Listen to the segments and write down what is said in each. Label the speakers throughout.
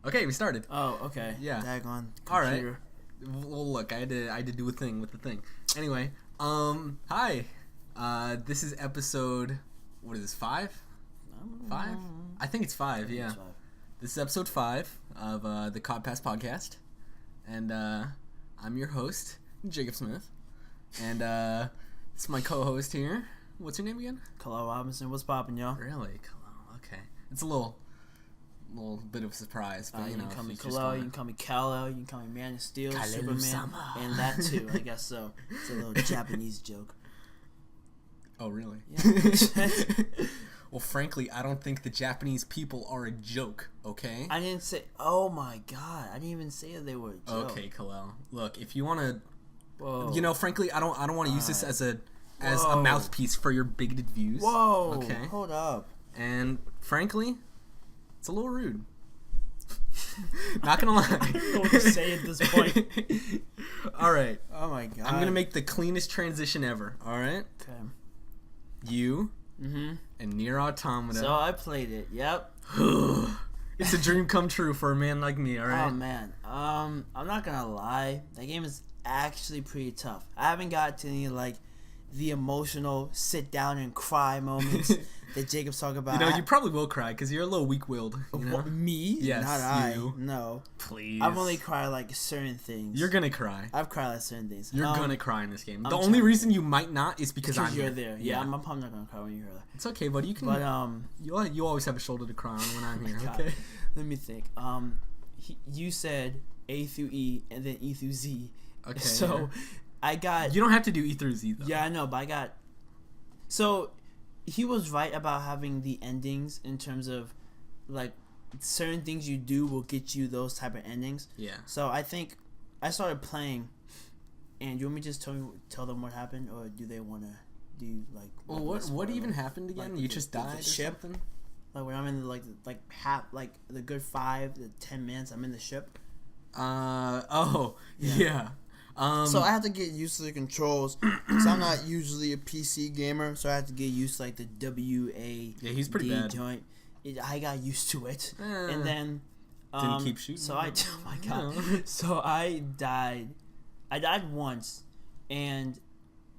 Speaker 1: Okay, we started.
Speaker 2: Oh, okay.
Speaker 1: Yeah.
Speaker 2: Daggone computer.
Speaker 1: All right. Well, look, I had to do a thing with the thing. Anyway, hi. This is episode. What is this? 5? 5? I think it's 5. Yeah. This is episode 5 of the Codpast podcast, and I'm your host, Jacob Smith, and it's my co-host here. What's your name again?
Speaker 2: Khalil Robinson. What's poppin', y'all?
Speaker 1: Really, Khalil? Okay. It's a little bit of a surprise, but
Speaker 2: you
Speaker 1: know.
Speaker 2: can call me Khalil, you can call me Kal-El, you can call me Man of Steel,
Speaker 1: Khalil-sama.
Speaker 2: Superman, and that too, I guess so. It's a little Japanese joke.
Speaker 1: Oh, really?
Speaker 2: Yeah.
Speaker 1: Well, frankly, I don't think the Japanese people are a joke, okay?
Speaker 2: I didn't say, oh my god, I didn't even say that they were a joke.
Speaker 1: Okay, Khalil. Look, if you want to,
Speaker 2: Whoa.
Speaker 1: Frankly, I don't want to use this as a mouthpiece for your bigoted views.
Speaker 2: Whoa,
Speaker 1: okay?
Speaker 2: Hold up.
Speaker 1: And frankly, it's a little rude. Not gonna lie.
Speaker 2: I don't know what to say at this point.
Speaker 1: All right.
Speaker 2: Oh my god.
Speaker 1: I'm gonna make the cleanest transition ever. All right.
Speaker 2: Okay.
Speaker 1: You and Nier Automata.
Speaker 2: So I played it. Yep.
Speaker 1: It's a dream come true for a man like me. All right.
Speaker 2: Oh man. I'm not gonna lie. That game is actually pretty tough. I haven't got to any the emotional sit down and cry moments that Jacob's talking about.
Speaker 1: You probably will cry because you're a little weak-willed. You know?
Speaker 2: Me?
Speaker 1: Yes,
Speaker 2: not
Speaker 1: you.
Speaker 2: I. No.
Speaker 1: Please.
Speaker 2: I've only cried certain things.
Speaker 1: You're gonna cry.
Speaker 2: I've cried certain things.
Speaker 1: You're gonna cry in this game.
Speaker 2: I'm
Speaker 1: The only reason you might not is because I'm
Speaker 2: you're
Speaker 1: here.
Speaker 2: there. Yeah, I'm probably not gonna cry when you're there.
Speaker 1: It's okay, buddy. You can.
Speaker 2: But
Speaker 1: you always have a shoulder to cry on when I'm here.
Speaker 2: God.
Speaker 1: Okay.
Speaker 2: Let me think. You said A through E and then E through Z.
Speaker 1: Okay.
Speaker 2: So I got.
Speaker 1: You don't have to do E through Z though.
Speaker 2: Yeah, I know, but I got. So, he was right about having the endings in terms of, certain things you do will get you those type of endings.
Speaker 1: Yeah.
Speaker 2: So, I think I started playing, and you want me to just tell them what happened, or do they want to do,
Speaker 1: Well, what even happened again? You just died or
Speaker 2: ship?
Speaker 1: something?
Speaker 2: When I'm in, the good 5 to 10 minutes, I'm in the ship.
Speaker 1: Yeah.
Speaker 2: So I have to get used to the controls because I'm not usually a PC gamer, so I have to get used to the WA.
Speaker 1: Yeah, he's pretty bad.
Speaker 2: Joint. I got used to it, and then
Speaker 1: didn't keep shooting.
Speaker 2: So oh my god! So I died. I died once, and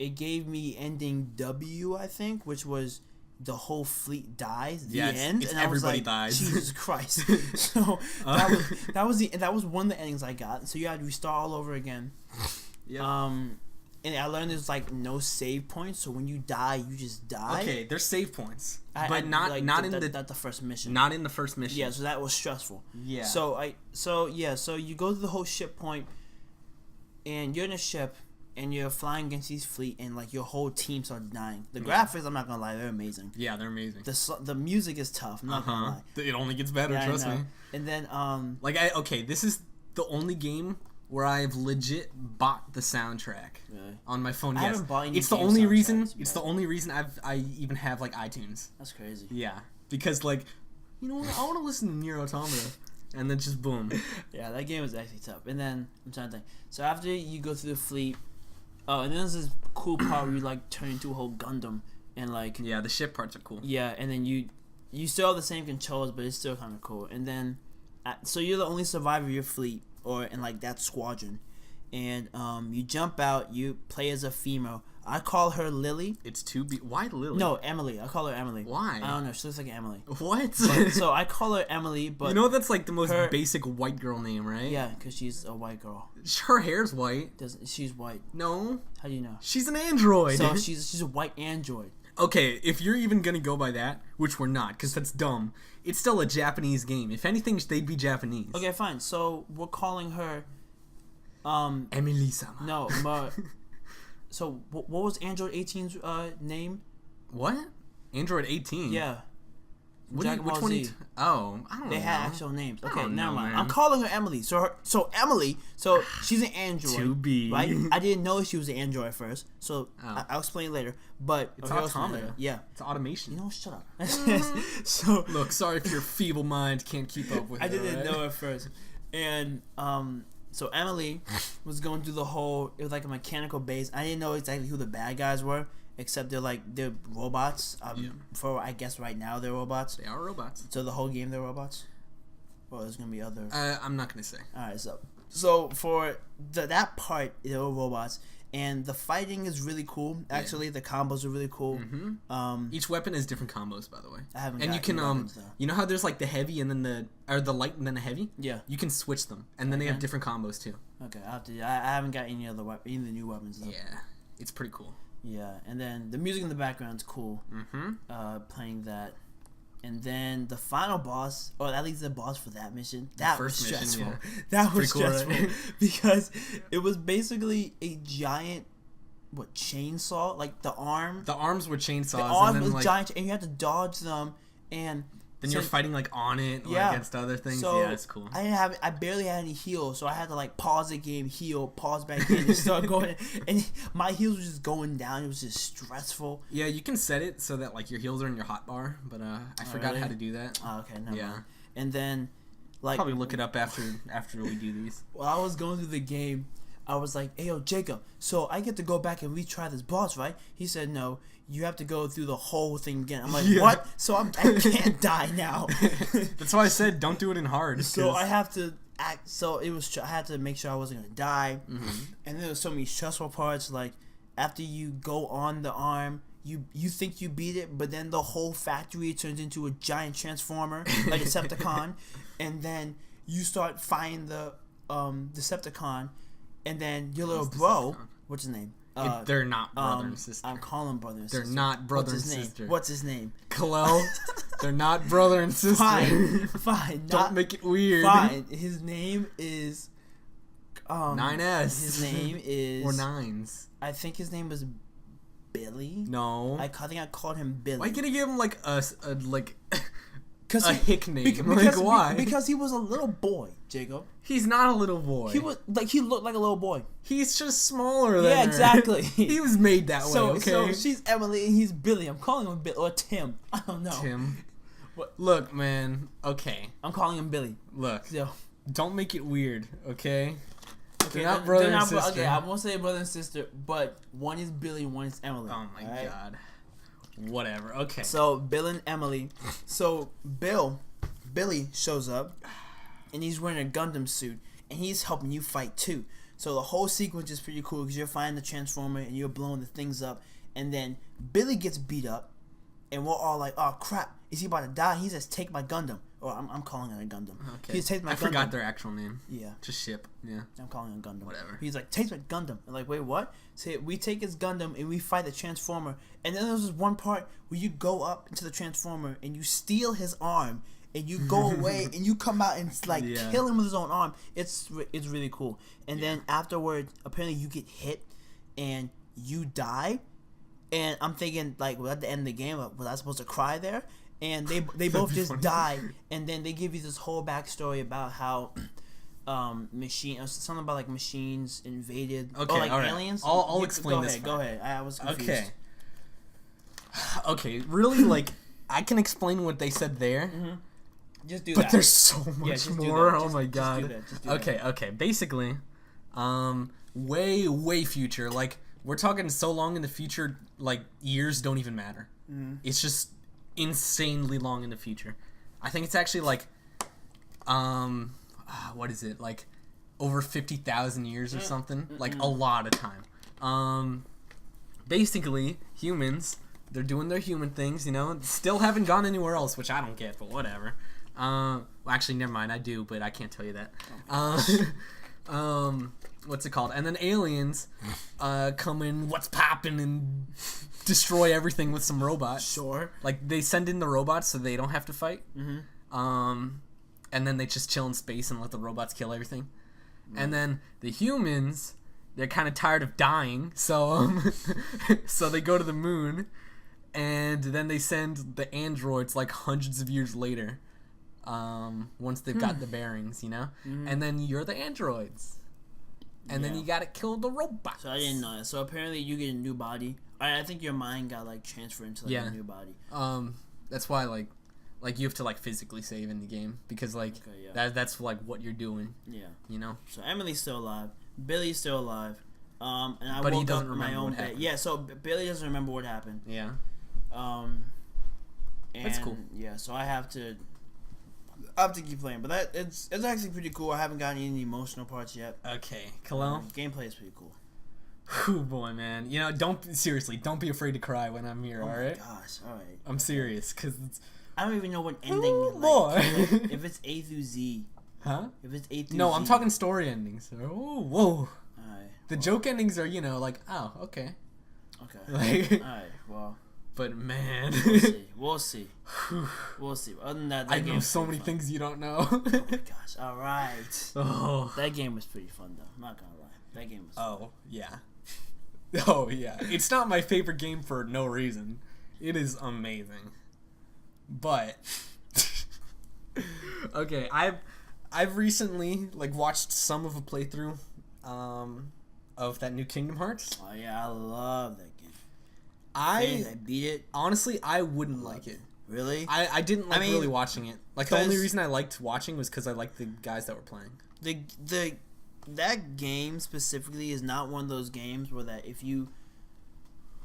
Speaker 2: it gave me ending W, I think, which was the whole fleet dies. The end, and
Speaker 1: everybody dies.
Speaker 2: Jesus Christ! So that was one of the endings I got. So you had to restart all over again.
Speaker 1: Yeah.
Speaker 2: And I learned there's no save points, so when you die, you just die.
Speaker 1: Okay, there's save points, but
Speaker 2: not
Speaker 1: in
Speaker 2: the first mission.
Speaker 1: Not in the first mission.
Speaker 2: Yeah, so that was stressful.
Speaker 1: Yeah.
Speaker 2: So you go to the whole ship point, and you're in a ship, and you're flying against these fleet, and your whole team starts dying. The graphics, I'm not gonna lie, they're amazing.
Speaker 1: Yeah, they're amazing.
Speaker 2: The music is tough. I'm not gonna lie.
Speaker 1: It only gets better. Trust me.
Speaker 2: And then
Speaker 1: this is the only game where I've legit bought the soundtrack on my phone.
Speaker 2: I haven't bought any
Speaker 1: it's the only reason. It's the only reason I even have iTunes.
Speaker 2: That's crazy.
Speaker 1: Yeah, because you know what? I want to listen to Nier Automata, and then just boom.
Speaker 2: Yeah, that game was actually tough. And then I'm trying to think. So after you go through the fleet, and then there's this cool part where you turn into a whole Gundam and
Speaker 1: yeah, the ship parts are cool.
Speaker 2: Yeah, and then you still have the same controls, but it's still kind of cool. And then so you're the only survivor of your fleet, or in that squadron, and you jump out. You play as a female. I call her Lily.
Speaker 1: It's why Lily?
Speaker 2: No, Emily. I call her Emily.
Speaker 1: Why?
Speaker 2: I don't know. She looks like Emily.
Speaker 1: What?
Speaker 2: So I call her Emily, but
Speaker 1: that's the most basic white girl name, right?
Speaker 2: Yeah, because she's a white girl.
Speaker 1: Her hair's white.
Speaker 2: She's white.
Speaker 1: No.
Speaker 2: How do you know?
Speaker 1: She's an android.
Speaker 2: So she's a white android.
Speaker 1: Okay, if you're even gonna go by that, which we're not, because that's dumb. It's still a Japanese game. If anything, they'd be Japanese.
Speaker 2: Okay, fine. So we're calling her,
Speaker 1: Emily-sama.
Speaker 2: No, but so what was Android 18's name?
Speaker 1: What? Android 18?
Speaker 2: Yeah.
Speaker 1: Which one? I don't know.
Speaker 2: They had actual names. Okay, never mind.
Speaker 1: Man.
Speaker 2: I'm calling her Emily. So Emily. So she's an android.
Speaker 1: To be
Speaker 2: right. I didn't know she was an android at first. So I'll explain later. But
Speaker 1: it's Automata.
Speaker 2: Yeah,
Speaker 1: it's automation.
Speaker 2: You know, shut up. So
Speaker 1: look, sorry if your feeble mind can't keep up with it.
Speaker 2: I didn't know at first, and so Emily was going through the whole. It was a mechanical base. I didn't know exactly who the bad guys were. Except they're robots. For I guess right now they're robots.
Speaker 1: They are robots.
Speaker 2: So the whole game they're robots. Or there's gonna be other.
Speaker 1: I'm not gonna say.
Speaker 2: All right, so for that part, there were robots, and the fighting is really cool. Actually, the combos are really cool.
Speaker 1: Mm-hmm. Each weapon has different combos, by the way.
Speaker 2: I haven't.
Speaker 1: And you can
Speaker 2: weapons,
Speaker 1: you know how there's like the heavy and then the light and then the heavy.
Speaker 2: Yeah.
Speaker 1: You can switch them, and then they have different combos too.
Speaker 2: Okay, I have to. I haven't got any other any of the new weapons though.
Speaker 1: Yeah, it's pretty cool.
Speaker 2: Yeah, and then the music in the background's cool.
Speaker 1: Mm-hmm.
Speaker 2: Playing that. And then the final boss, or at least the boss for that mission, that was stressful.
Speaker 1: Mission, yeah.
Speaker 2: That was
Speaker 1: cool,
Speaker 2: stressful
Speaker 1: right?
Speaker 2: because it was basically a giant, chainsaw? Like the arm.
Speaker 1: The arms were chainsaws.
Speaker 2: The arm
Speaker 1: and then,
Speaker 2: was giant, and you had to dodge them, and
Speaker 1: then you're fighting like on it, against other things.
Speaker 2: So
Speaker 1: yeah, it's cool.
Speaker 2: I barely had any heals, so I had to like pause the game, heal, pause back in, and start going. And my heals were just going down. It was just stressful.
Speaker 1: Yeah, you can set it so that like your heals are in your hotbar, but I forgot how to do that.
Speaker 2: Oh, okay, never
Speaker 1: yeah.
Speaker 2: mind. And then,
Speaker 1: probably look it up after we do these.
Speaker 2: While I was going through the game, I was like, "Hey, yo, Jacob, so I get to go back and retry this boss, right?" He said, "No, you have to go through the whole thing again." I'm like, "What?" So I can't die now.
Speaker 1: That's why I said don't do it in hard.
Speaker 2: So I have to act. So it was. I had to make sure I wasn't gonna die. And there was so many stressful parts. Like after you go on the arm, you think you beat it, but then the whole factory turns into a giant transformer, like a Decepticon, and then you start fighting the Decepticon. And then your little bro, what's his name?
Speaker 1: They're not brother and sister.
Speaker 2: I'm calling him brother and sister.
Speaker 1: They're not brother and sister.
Speaker 2: What's his name?
Speaker 1: Kalel. They're not brother and sister.
Speaker 2: Fine.
Speaker 1: Don't make it weird.
Speaker 2: Fine. His name is
Speaker 1: 9S.
Speaker 2: His name is
Speaker 1: or Nines.
Speaker 2: I think his name was Billy.
Speaker 1: No.
Speaker 2: I think I called him Billy.
Speaker 1: Why can't you give him like a hick name?
Speaker 2: Why? Because he was a little boy, Jacob.
Speaker 1: He's not a little boy.
Speaker 2: He looked like a little boy.
Speaker 1: He's just smaller than
Speaker 2: her.
Speaker 1: Exactly. He was made that way, okay?
Speaker 2: So she's Emily and he's Billy. I'm calling him Billy. Or Tim. I don't know.
Speaker 1: Tim. Look, man. Okay.
Speaker 2: I'm calling him Billy.
Speaker 1: Look.
Speaker 2: So.
Speaker 1: Don't make it weird, okay? They're not brother and sister.
Speaker 2: Okay, I won't say brother and sister, but one is Billy, one is Emily.
Speaker 1: Oh my god. Whatever. Okay.
Speaker 2: So Bill and Emily. So Billy shows up, and he's wearing a Gundam suit, and he's helping you fight too. So the whole sequence is pretty cool because you're fighting the Transformer and you're blowing the things up, and then Billy gets beat up, and we're all like, "Oh crap! Is he about to die?" He says, "Take my Gundam." Or I'm calling it a Gundam.
Speaker 1: Okay.
Speaker 2: He takes my Gundam.
Speaker 1: I forgot their actual name.
Speaker 2: Yeah.
Speaker 1: Just ship. Yeah.
Speaker 2: I'm calling it a Gundam.
Speaker 1: Whatever.
Speaker 2: He's like, take my Gundam. I'm like, wait, what? So we take his Gundam and we fight the Transformer. And then there's this one part where you go up into the Transformer and you steal his arm and you go away and you come out and kill him with his own arm. It's really cool. And then afterward, apparently you get hit and you die. And I'm thinking, like, well, at the end of the game, was I supposed to cry there? And they both just die, and then they give you this whole backstory about how something about like machines invaded,
Speaker 1: okay,
Speaker 2: or like
Speaker 1: all right.
Speaker 2: aliens.
Speaker 1: I'll explain this.
Speaker 2: Go ahead. I was confused.
Speaker 1: Okay. Really, like I can explain what they said there.
Speaker 2: Mm-hmm. Just do
Speaker 1: but
Speaker 2: that.
Speaker 1: But there's so much more. Oh my god.
Speaker 2: Just do
Speaker 1: that.
Speaker 2: Okay.
Speaker 1: Okay. Basically, way future. Like we're talking so long in the future. Like years don't even matter.
Speaker 2: Mm-hmm.
Speaker 1: It's just insanely long in the future. I think it's actually like what is it, like over 50,000 years or something, like a lot of time. Basically humans, they're doing their human things, you know, still haven't gone anywhere else, which I don't get, but whatever. Well, actually never mind, I do, but I can't tell you that. What's it called? And then aliens come in, what's poppin', and destroy everything with some robots.
Speaker 2: Sure.
Speaker 1: Like they send in the robots so they don't have to fight.
Speaker 2: Mm-hmm.
Speaker 1: And then they just chill in space and let the robots kill everything. And then the humans, they're kind of tired of dying, so so they go to the moon, and then they send the androids like hundreds of years later. Once they've got the bearings, you know.
Speaker 2: Mm-hmm.
Speaker 1: And then you're the androids. And then you gotta kill the robots.
Speaker 2: So I didn't know that. So apparently you get a new body. I think your mind got like transferred into like a new body.
Speaker 1: That's why like you have to like physically save in the game because like that's like what you're doing.
Speaker 2: Yeah.
Speaker 1: You know.
Speaker 2: So Emily's still alive. Billy's still alive. And I
Speaker 1: but
Speaker 2: woke
Speaker 1: he doesn't
Speaker 2: up in
Speaker 1: remember
Speaker 2: my own
Speaker 1: what happened.
Speaker 2: bed. Yeah. So Billy doesn't remember what happened.
Speaker 1: Yeah.
Speaker 2: And
Speaker 1: that's cool.
Speaker 2: Yeah. So I have to I have to keep playing, but it's actually pretty cool. I haven't gotten any emotional parts yet.
Speaker 1: Okay, Kalel.
Speaker 2: Gameplay is pretty cool.
Speaker 1: Oh boy, man. You know, don't be afraid to cry when I'm here.
Speaker 2: Oh
Speaker 1: all
Speaker 2: my
Speaker 1: right.
Speaker 2: Gosh, all right.
Speaker 1: I'm serious, cause
Speaker 2: I don't even know what ending. If it's A through Z.
Speaker 1: Huh?
Speaker 2: If it's A through Z.
Speaker 1: No, I'm talking story endings. Oh, whoa.
Speaker 2: Alright.
Speaker 1: The joke endings are, like, oh, okay.
Speaker 2: Okay.
Speaker 1: Like,
Speaker 2: alright. Well.
Speaker 1: But man,
Speaker 2: We'll see. Other than that,
Speaker 1: I know so many things you don't know.
Speaker 2: Oh my gosh! All right.
Speaker 1: Oh,
Speaker 2: that game was pretty fun though. I'm not gonna lie. That game was.
Speaker 1: Oh yeah. Oh yeah. It's not my favorite game for no reason. It is amazing. But okay, I've recently watched some of a playthrough of that new Kingdom Hearts.
Speaker 2: Oh yeah, I love that game.
Speaker 1: I
Speaker 2: beat it.
Speaker 1: Honestly, I wouldn't like it.
Speaker 2: Really?
Speaker 1: I didn't like really watching it. Like the only reason I liked watching was because I liked the guys that were playing.
Speaker 2: That game specifically is not one of those games where that if you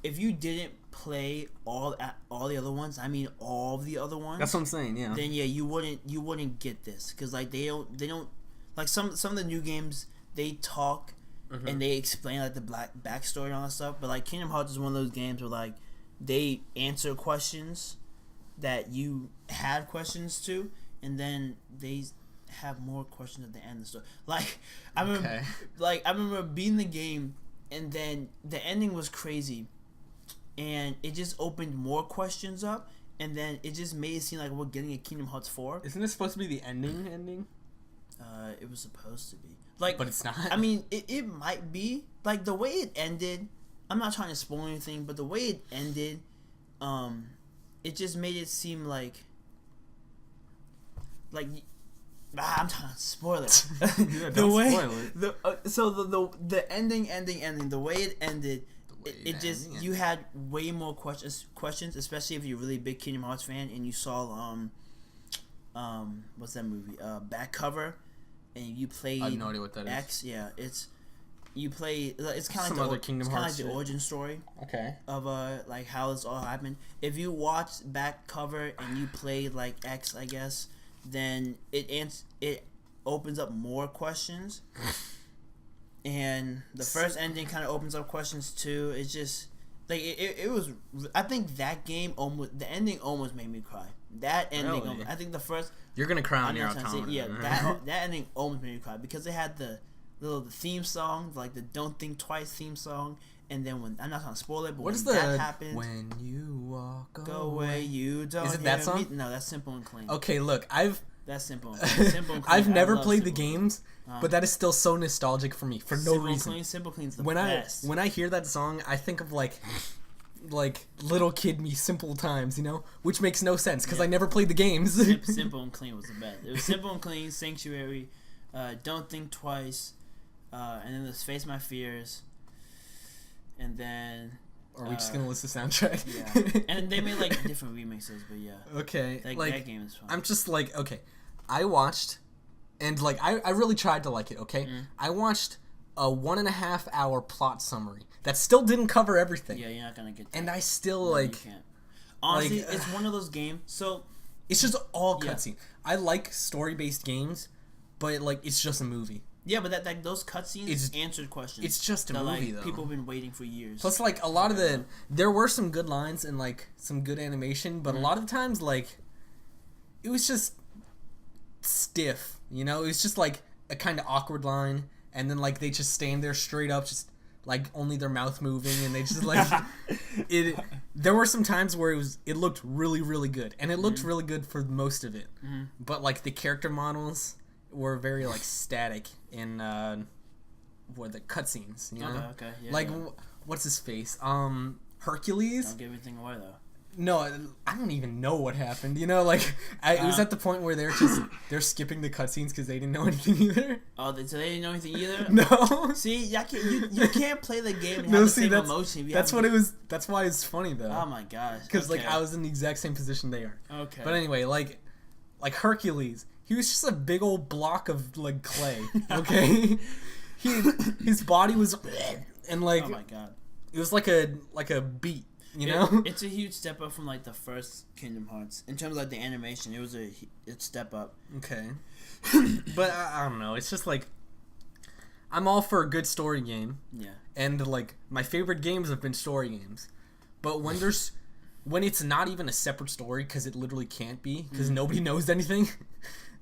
Speaker 2: didn't play all the other ones, I mean all the other ones.
Speaker 1: That's what I'm saying. Yeah.
Speaker 2: Then yeah, you wouldn't get this because like they don't like some of the new games they talk. Mm-hmm. And they explain like the backstory and all that stuff, but like Kingdom Hearts is one of those games where like they answer questions that you had questions to, and then they have more questions at the end of the story. Like I remember beating the game, and then the ending was crazy, and it just opened more questions up, and then it just made it seem like we're getting a Kingdom Hearts 4.
Speaker 1: Isn't this supposed to be the ending?
Speaker 2: It was supposed to be.
Speaker 1: But it's not.
Speaker 2: I mean, it might be. Like, the way it ended, I'm not trying to spoil anything, but the way it ended, it just made it seem like I'm trying to spoil it.
Speaker 1: Yeah, spoil it.
Speaker 2: So the ending, the way it ended, you had way more questions, especially if you're a really big Kingdom Hearts fan and you saw what's that movie? Back Cover. And you played
Speaker 1: I have no idea what that
Speaker 2: is. Yeah, it's kind of
Speaker 1: like the
Speaker 2: origin story.
Speaker 1: Okay.
Speaker 2: Of like how this all happened. If you watch Back Cover and you played like X, I guess, then it opens up more questions. And the first ending kind of opens up questions too. It's just like it was. I think that game the ending almost made me cry. That ending,
Speaker 1: really?
Speaker 2: I think the first.
Speaker 1: You're gonna cry on your Automata.
Speaker 2: Yeah, that ending almost made me cry because they had the theme song, like the "Don't Think Twice" theme song, and then when I'm not trying to spoil it, but that happened,
Speaker 1: when you walk
Speaker 2: away, you don't.
Speaker 1: Is it that song?
Speaker 2: No, that's Simple and Clean.
Speaker 1: Okay, look,
Speaker 2: that's Simple. Simple and Clean.
Speaker 1: I've never played the games, but that is still so nostalgic for me for no reason.
Speaker 2: Simple Clean's the best.
Speaker 1: When I hear that song, I think of like little kid me, Simple Times, which makes no sense because I never played the games.
Speaker 2: Simple and Clean was the best. It was Simple and Clean, Sanctuary, Don't Think Twice, and then there's Face My Fears, and then.
Speaker 1: Are we just gonna list the soundtrack?
Speaker 2: Yeah, and they made like different remixes, but yeah.
Speaker 1: Okay,
Speaker 2: that game is fun.
Speaker 1: I'm just okay. I watched, and I really tried to like it. Okay, I watched a 1.5 hour plot summary that still didn't cover everything.
Speaker 2: Yeah, you're not gonna get that.
Speaker 1: And I still
Speaker 2: you can't. Honestly, it's one of those games. So
Speaker 1: it's just all cutscene. I like story based games, but it's just a movie.
Speaker 2: Yeah, but those cutscenes answered questions.
Speaker 1: It's just a movie, though.
Speaker 2: People have been waiting for years.
Speaker 1: Plus, a lot of there were some good lines and some good animation, but a lot of the times it was just stiff. It was just a kind of awkward line. And then they just stand there straight up, just only their mouth moving, and they just it. There were some times where it looked really really good, and it looked really good for most of it. Mm-hmm. But the character models were very static in the cutscenes.
Speaker 2: Okay, yeah.
Speaker 1: What's his face? Hercules.
Speaker 2: Don't give everything away though.
Speaker 1: No, I don't even know what happened. It was at the point where they're skipping the cutscenes because they didn't know anything either.
Speaker 2: Oh, so they didn't know anything either?
Speaker 1: No.
Speaker 2: See, you can't play the game and have the same emotion.
Speaker 1: That's what it was. That's why it's funny though.
Speaker 2: Oh my gosh.
Speaker 1: Because I was in the exact same position they are.
Speaker 2: Okay.
Speaker 1: But anyway, like Hercules, he was just a big old block of clay. Okay. His body was, and
Speaker 2: oh my god.
Speaker 1: It was like a beat. You know,
Speaker 2: it's a huge step up from like the first Kingdom Hearts in terms of like the animation. It was a step up.
Speaker 1: Okay, but I don't know. It's just like I'm all for a good story game.
Speaker 2: Yeah.
Speaker 1: And like my favorite games have been story games, but when it's not even a separate story because it literally can't be because nobody knows anything,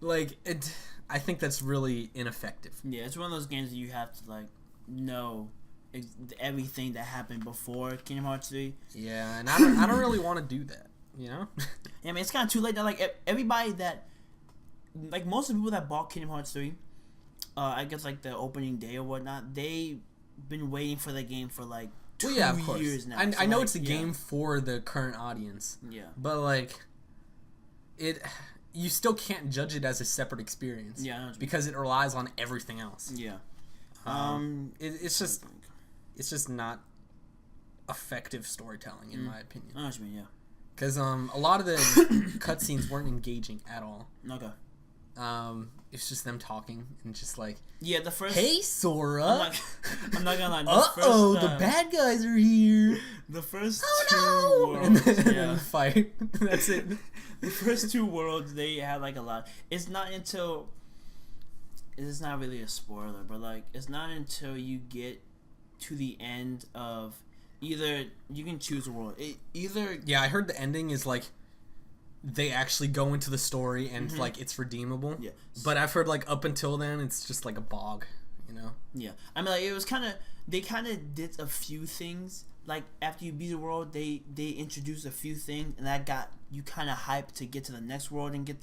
Speaker 1: like it. I think that's really ineffective.
Speaker 2: Yeah, it's one of those games that you have to like know everything that happened before Kingdom Hearts 3.
Speaker 1: Yeah, and I don't really want to do that. You know?
Speaker 2: Yeah, I mean it's kind of too late. That like everybody that like most of the people that bought Kingdom Hearts 3, I guess like the opening day or whatnot, they been waiting for the game for like 2 years now.
Speaker 1: I know it's a game for the current audience. Yeah. But like you still can't judge it as a separate experience. Yeah. Because it relies on everything else. Yeah. It's just not effective storytelling in my opinion.
Speaker 2: I know what you mean, yeah.
Speaker 1: Because a lot of the cutscenes weren't engaging at all. Okay. It's just them talking and just like,
Speaker 2: the first.
Speaker 1: Hey, Sora.
Speaker 2: I'm not gonna lie.
Speaker 1: The bad guys are here.
Speaker 2: The first two worlds,
Speaker 1: and then fight. That's it.
Speaker 2: The first 2 worlds they had like a lot. It's not until. It's not really a spoiler, but like it's not until you get to the end of either you can choose a world.
Speaker 1: I heard the ending is like. They actually go into the story and like it's redeemable. Yeah. But I've heard like up until then it's just like a bog, you know?
Speaker 2: Yeah. I mean like it was they kinda did a few things. Like after you beat the world they introduced a few things and that got you kinda hyped to get to the next world and get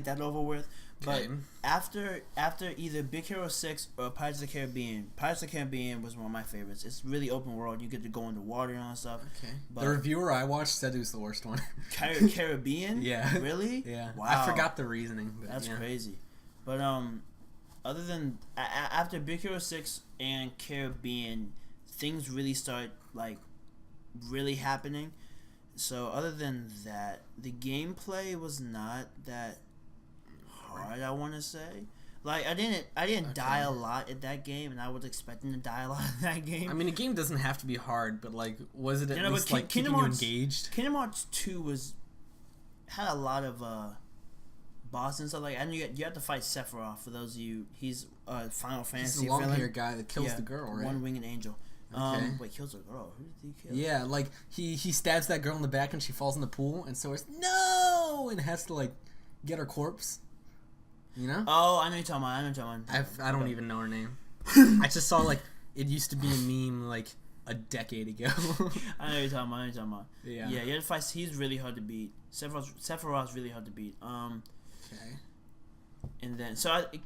Speaker 2: that over with. But after either Big Hero 6 or Pirates of the Caribbean was one of my favorites. It's really open world. You get to go into water and all that stuff. Okay.
Speaker 1: But the reviewer I watched said it was the worst one.
Speaker 2: Caribbean?
Speaker 1: Yeah.
Speaker 2: Really?
Speaker 1: Yeah. Wow. I forgot the reasoning. But
Speaker 2: that's crazy. But other than after Big Hero 6 and Caribbean, things really start like really happening. So other than that, the gameplay was not that hard, I want to say. Like I didn't die a lot at that game, and I was expecting to die a lot in that game.
Speaker 1: I mean, a game doesn't have to be hard, but like, was it at least like keeping you engaged?
Speaker 2: Kingdom Hearts 2 had a lot of bosses and stuff. Like I knew you had to fight Sephiroth. For those of you, he's Final Fantasy.
Speaker 1: He's the long-haired guy that kills the girl, right?
Speaker 2: One-winged angel. Okay. Wait, kills a girl. Who did he kill?
Speaker 1: Yeah, like he stabs that girl in the back and she falls in the pool, and so it's no, and has to like get her corpse. You know?
Speaker 2: Oh, I know you're talking about.
Speaker 1: I don't even know her name. I just saw like it used to be a meme like a decade ago.
Speaker 2: I know you're talking about. Yeah. Yeah, you had to fight. He's really hard to beat. Sephiroth's really hard to beat. Okay. And then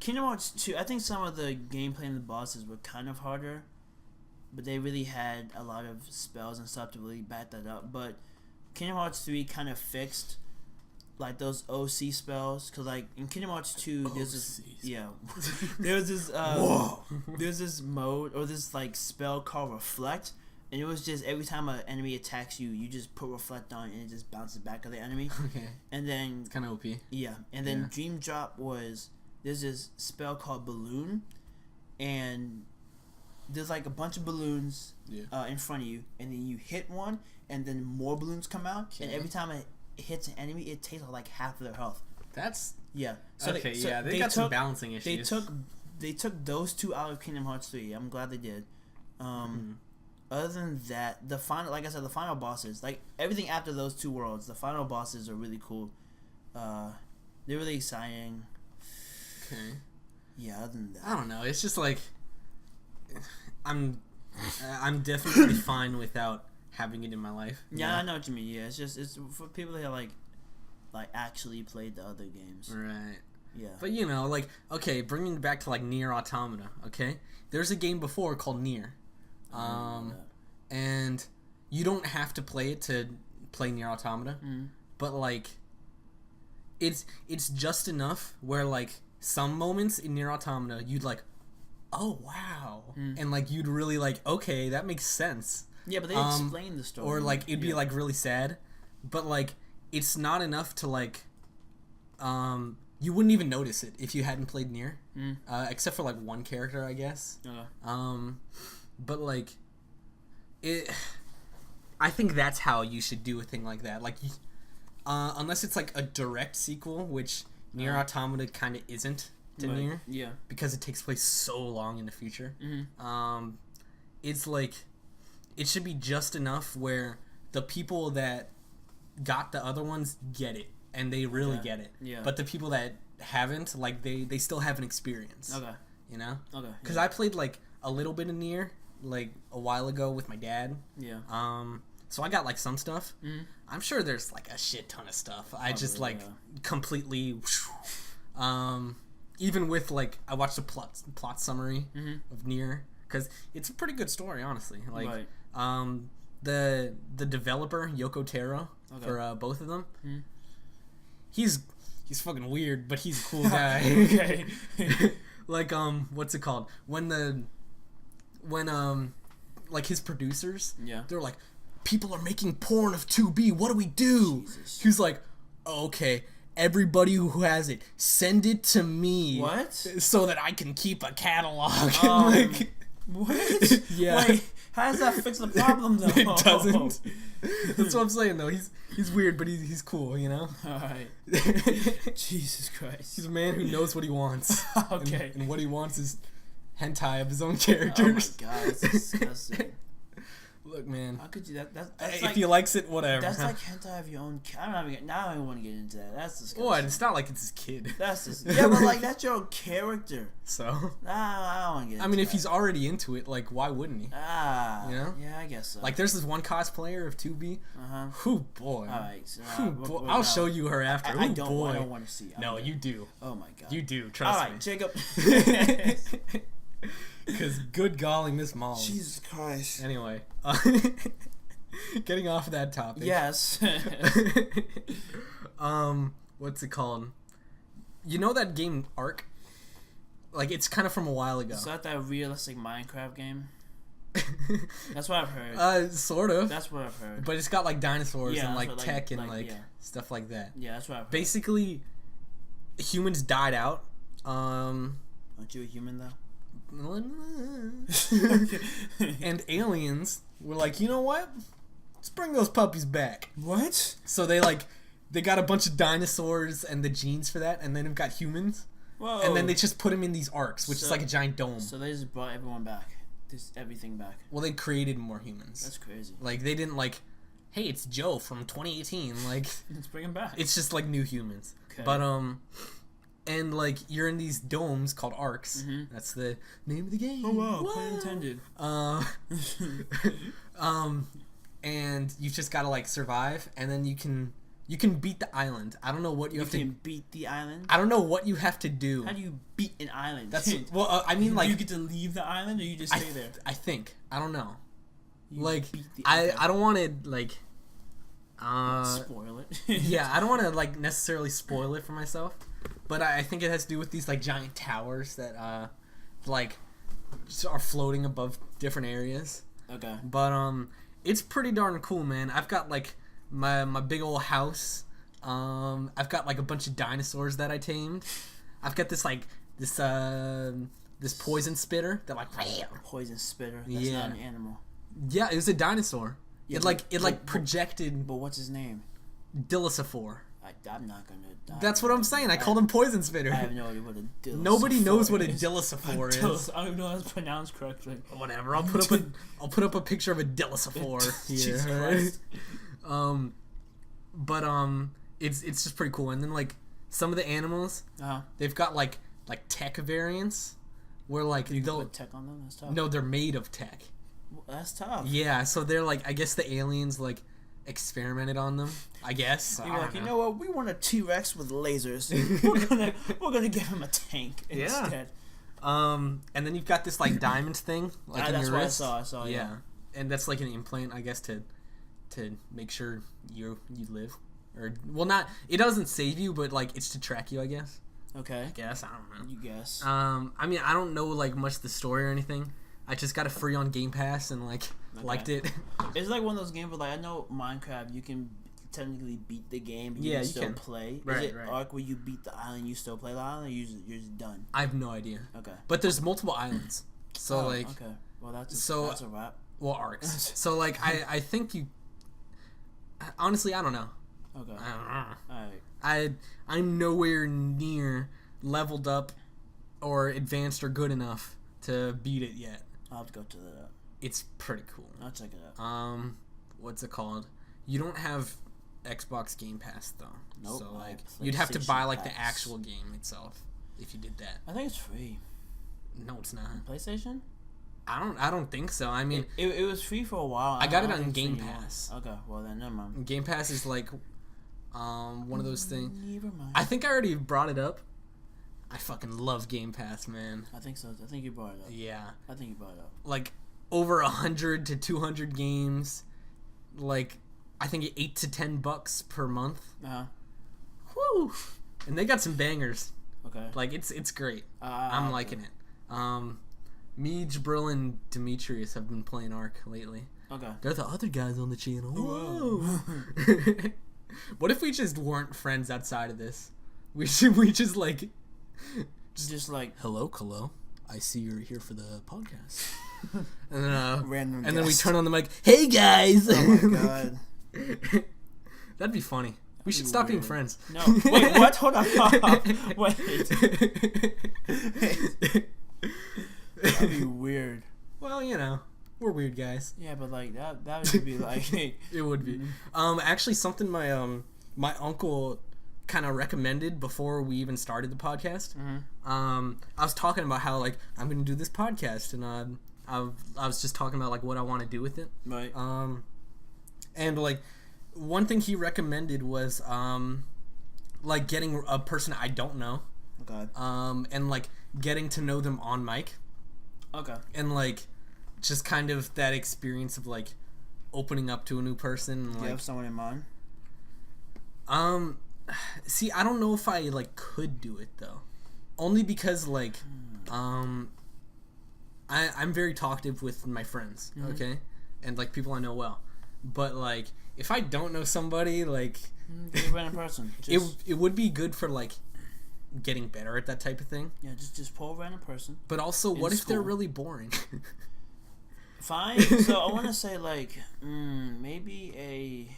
Speaker 2: Kingdom Hearts 2. I think some of the gameplay and the bosses were kind of harder, but they really had a lot of spells and stuff to really back that up. But Kingdom Hearts 3 kind of fixed like those OC spells, because like in Kingdom Hearts 2 there's this mode or this like spell called Reflect, and it was just every time an enemy attacks you, you just put Reflect on and it just bounces back at the enemy. Okay. And then
Speaker 1: it's kind of OP.
Speaker 2: Yeah. And then Dream Drop there's this spell called Balloon, and there's like a bunch of balloons in front of you, and then you hit one and then more balloons come out, and every time it hits an enemy, it takes like half of their health.
Speaker 1: That's
Speaker 2: So
Speaker 1: they got some balancing issues.
Speaker 2: They took those 2 out of Kingdom Hearts 3. I'm glad they did. Other than that, the final bosses, like everything after those 2 worlds, the final bosses are really cool. They're really exciting.
Speaker 1: Okay.
Speaker 2: Yeah. Other than that,
Speaker 1: I don't know. It's just like I'm definitely fine without having it in my life.
Speaker 2: Yeah, I know what you mean. Yeah, it's for people that like actually played the other games.
Speaker 1: Right. Yeah. But you know, like, okay, bringing it back to like Nier Automata. Okay, there's a game before called Nier, and you don't have to play it to play Nier Automata, but like, it's just enough where like some moments in Nier Automata you'd like, oh wow, and like you'd really like, okay, that makes sense.
Speaker 2: Yeah, but they explain the story.
Speaker 1: Or like it'd be like really sad, but like it's not enough to like, you wouldn't even notice it if you hadn't played Nier, except for like one character, I guess. But like, I think that's how you should do a thing like that. Like, unless it's like a direct sequel, which Nier Automata kind of isn't to Nier.
Speaker 2: Yeah.
Speaker 1: Because it takes place so long in the future.
Speaker 2: Mm-hmm.
Speaker 1: It's like, it should be just enough where the people that got the other ones get it, and they really get it.
Speaker 2: Yeah.
Speaker 1: But the people that haven't, like, they still have an experience.
Speaker 2: Okay.
Speaker 1: You know?
Speaker 2: Okay.
Speaker 1: Because I played, like, a little bit of Nier, like, a while ago with my dad.
Speaker 2: Yeah.
Speaker 1: So I got, like, some stuff.
Speaker 2: Mm-hmm.
Speaker 1: I'm sure there's, like, a shit ton of stuff. I just, like, completely... even with, like, I watched a plot summary of Nier, because it's a pretty good story, honestly. Like, the developer, Yoko Taro, for both of them, he's fucking weird, but he's a cool guy.
Speaker 2: Okay.
Speaker 1: Like, what's it called? When like, his producers, they're like, people are making porn of 2B, what do we do? Jesus. He was like, oh, okay, everybody who has it, send it to me.
Speaker 2: What?
Speaker 1: So that I can keep a catalog.
Speaker 2: Like, what?
Speaker 1: Yeah.
Speaker 2: Wait, how does that fix the problem, though?
Speaker 1: It doesn't. That's what I'm saying, though. He's weird, but he's cool, you know?
Speaker 2: Alright. Jesus Christ.
Speaker 1: He's a man who knows what he wants.
Speaker 2: Okay.
Speaker 1: And what he wants is hentai of his own characters.
Speaker 2: Oh my god, that's disgusting.
Speaker 1: Look, man.
Speaker 2: How could you? That's
Speaker 1: if
Speaker 2: like,
Speaker 1: he likes it, whatever.
Speaker 2: That's like hentai of your own. I don't even. Now I don't want to get into that. That's disgusting.
Speaker 1: What? It's not like it's his kid.
Speaker 2: That's just yeah, but like that's your own character.
Speaker 1: So.
Speaker 2: Nah, I don't want to get.
Speaker 1: I mean, if he's already into it, like, why wouldn't he? You know?
Speaker 2: Yeah, I guess so.
Speaker 1: Like, there's this one cosplayer of 2B. Who boy?
Speaker 2: Alright, so,
Speaker 1: boy. I'll show you her after.
Speaker 2: I don't want to see.
Speaker 1: No, you do.
Speaker 2: Oh my god.
Speaker 1: You do. Trust me.
Speaker 2: Alright, Jacob.
Speaker 1: Because good golly, Miss Molly.
Speaker 2: Jesus Christ.
Speaker 1: Anyway, getting off of that topic.
Speaker 2: Yes.
Speaker 1: What's it called? You know that game Ark? Like, it's kind of from a while ago.
Speaker 2: Is that realistic Minecraft game? That's what I've heard.
Speaker 1: Sort of.
Speaker 2: That's what I've heard.
Speaker 1: But it's got like dinosaurs and like
Speaker 2: what,
Speaker 1: tech and stuff like that.
Speaker 2: Yeah, that's what I've heard.
Speaker 1: Basically, humans died out.
Speaker 2: Aren't you a human though?
Speaker 1: And aliens were like, you know what? Let's bring those puppies back.
Speaker 2: What?
Speaker 1: So they got a bunch of dinosaurs and the genes for that, and then they've got humans.
Speaker 2: Whoa.
Speaker 1: And then they just put them in these arcs, which is like a giant dome.
Speaker 2: So they just brought everyone back. Just everything back.
Speaker 1: Well, they created more humans.
Speaker 2: That's crazy.
Speaker 1: Like, they didn't like, hey, it's Joe from 2018. Like,
Speaker 2: let's bring him back.
Speaker 1: It's just like new humans.
Speaker 2: Okay.
Speaker 1: But and like you're in these domes called arcs. That's the name of the game.
Speaker 2: Oh wow, pun intended.
Speaker 1: And you've just got to like survive, and then you can beat the island. I don't know what you have to.
Speaker 2: You can beat the island.
Speaker 1: I don't know what you have to do.
Speaker 2: How do you beat an island?
Speaker 1: That's well, I mean, like,
Speaker 2: do you get to leave the island, or you just stay there?
Speaker 1: I think I don't know.
Speaker 2: You
Speaker 1: like,
Speaker 2: beat the
Speaker 1: I don't want to like.
Speaker 2: Spoil it.
Speaker 1: Yeah, I don't want to like necessarily spoil it for myself, but I think it has to do with these like giant towers that like just are floating above different areas.
Speaker 2: Okay.
Speaker 1: But it's pretty darn cool, man. I've got like my big old house. I've got like a bunch of dinosaurs that I tamed. I've got this like this poison spitter that like
Speaker 2: poison spitter. That's not an animal.
Speaker 1: Yeah, it was a dinosaur.
Speaker 2: Yeah,
Speaker 1: it projected.
Speaker 2: But what's his name?
Speaker 1: Dillisaphore.
Speaker 2: I'm not gonna.
Speaker 1: That's what I'm saying. I called him poison spitter.
Speaker 2: I have no idea what a Dillisaphore
Speaker 1: Nobody knows what a Dillisaphore is.
Speaker 2: I don't even know how it's pronounced correctly.
Speaker 1: Whatever. I'll put up a picture of a Dillisaphore here.
Speaker 2: Jesus Christ.
Speaker 1: But it's just pretty cool. And then like some of the animals, they've got like tech variants where like
Speaker 2: you put tech on them. That's tough.
Speaker 1: No, they're made of tech.
Speaker 2: Well, that's tough.
Speaker 1: Yeah, so they're like, I guess the aliens like experimented on them. I guess.
Speaker 2: You're like, you know what? We want a T-Rex with lasers. we're gonna give him a tank instead.
Speaker 1: And then you've got this like diamond thing, like in your wrist.
Speaker 2: I saw. Yeah.
Speaker 1: And that's like an implant, I guess, to make sure you live, or well, not. It doesn't save you, but like it's to track you, I guess.
Speaker 2: Okay.
Speaker 1: I guess, I don't know.
Speaker 2: You guess.
Speaker 1: I mean, I don't know like much of the story or anything. I just got it free on Game Pass and like liked it.
Speaker 2: It's like one of those games where like I know Minecraft, you can technically beat the game, but you can still play.
Speaker 1: Right,
Speaker 2: Is it Ark where you beat the island, you still play the island, or you're just done?
Speaker 1: I have no idea.
Speaker 2: Okay.
Speaker 1: But there's multiple islands, so
Speaker 2: okay. Well, that's a wrap.
Speaker 1: Well, arcs. So like I think Honestly, I don't know.
Speaker 2: Okay.
Speaker 1: I don't know.
Speaker 2: Alright.
Speaker 1: I'm nowhere near leveled up or advanced or good enough to beat it yet.
Speaker 2: I'll have to go check that out.
Speaker 1: It's pretty cool.
Speaker 2: I'll check it out.
Speaker 1: What's it called? You don't have Xbox Game Pass though.
Speaker 2: Nope.
Speaker 1: So like you'd have to buy like the actual game itself if you did that.
Speaker 2: I think it's free.
Speaker 1: No, it's not.
Speaker 2: PlayStation?
Speaker 1: I don't think so. I mean,
Speaker 2: it was free for a while.
Speaker 1: I got it on Game Pass.
Speaker 2: Okay, well then never mind.
Speaker 1: Game Pass is like one of those things.
Speaker 2: Never mind.
Speaker 1: I think I already brought it up. I fucking love Game Pass, man.
Speaker 2: I think so. I think you brought it up.
Speaker 1: Yeah.
Speaker 2: I think you brought it up.
Speaker 1: Like over 100 to 200 games. Like I think $8 to $10 per month. Woo! And they got some bangers.
Speaker 2: Okay.
Speaker 1: Like it's great. I'm liking it. Me, Jabril, and Demetrius have been playing Ark lately.
Speaker 2: Okay.
Speaker 1: They're the other guys on the channel. Whoa. What if we just weren't friends outside of this? We just like hello, Kalo. I see you're here for the podcast. And then
Speaker 2: random.
Speaker 1: And then we turn on the mic. Hey guys.
Speaker 2: Oh my god.
Speaker 1: That'd be funny. We should stop being friends.
Speaker 2: No. Wait, what? Hold on. Wait. That'd be weird.
Speaker 1: Well, you know, we're weird guys.
Speaker 2: Yeah, but like that would be like
Speaker 1: it would be. Actually, something my uncle kind of recommended before we even started the podcast.
Speaker 2: Mm-hmm.
Speaker 1: I was talking about how like I'm gonna do this podcast, and I was just talking about like what I want to do with it.
Speaker 2: Right.
Speaker 1: And like one thing he recommended was like getting a person I don't know.
Speaker 2: Okay.
Speaker 1: And like getting to know them on mic.
Speaker 2: Okay.
Speaker 1: And like just kind of that experience of like opening up to a new person. And,
Speaker 2: do you have someone in mind?
Speaker 1: See, I don't know if I like could do it though. Only because like I'm very talkative with my friends, okay? And like people I know well. But like if I don't know somebody, like
Speaker 2: get a random person.
Speaker 1: It would be good for like getting better at that type of thing.
Speaker 2: Yeah, just pull a random person.
Speaker 1: But also, what if they're really boring?
Speaker 2: Fine. So I want to say like maybe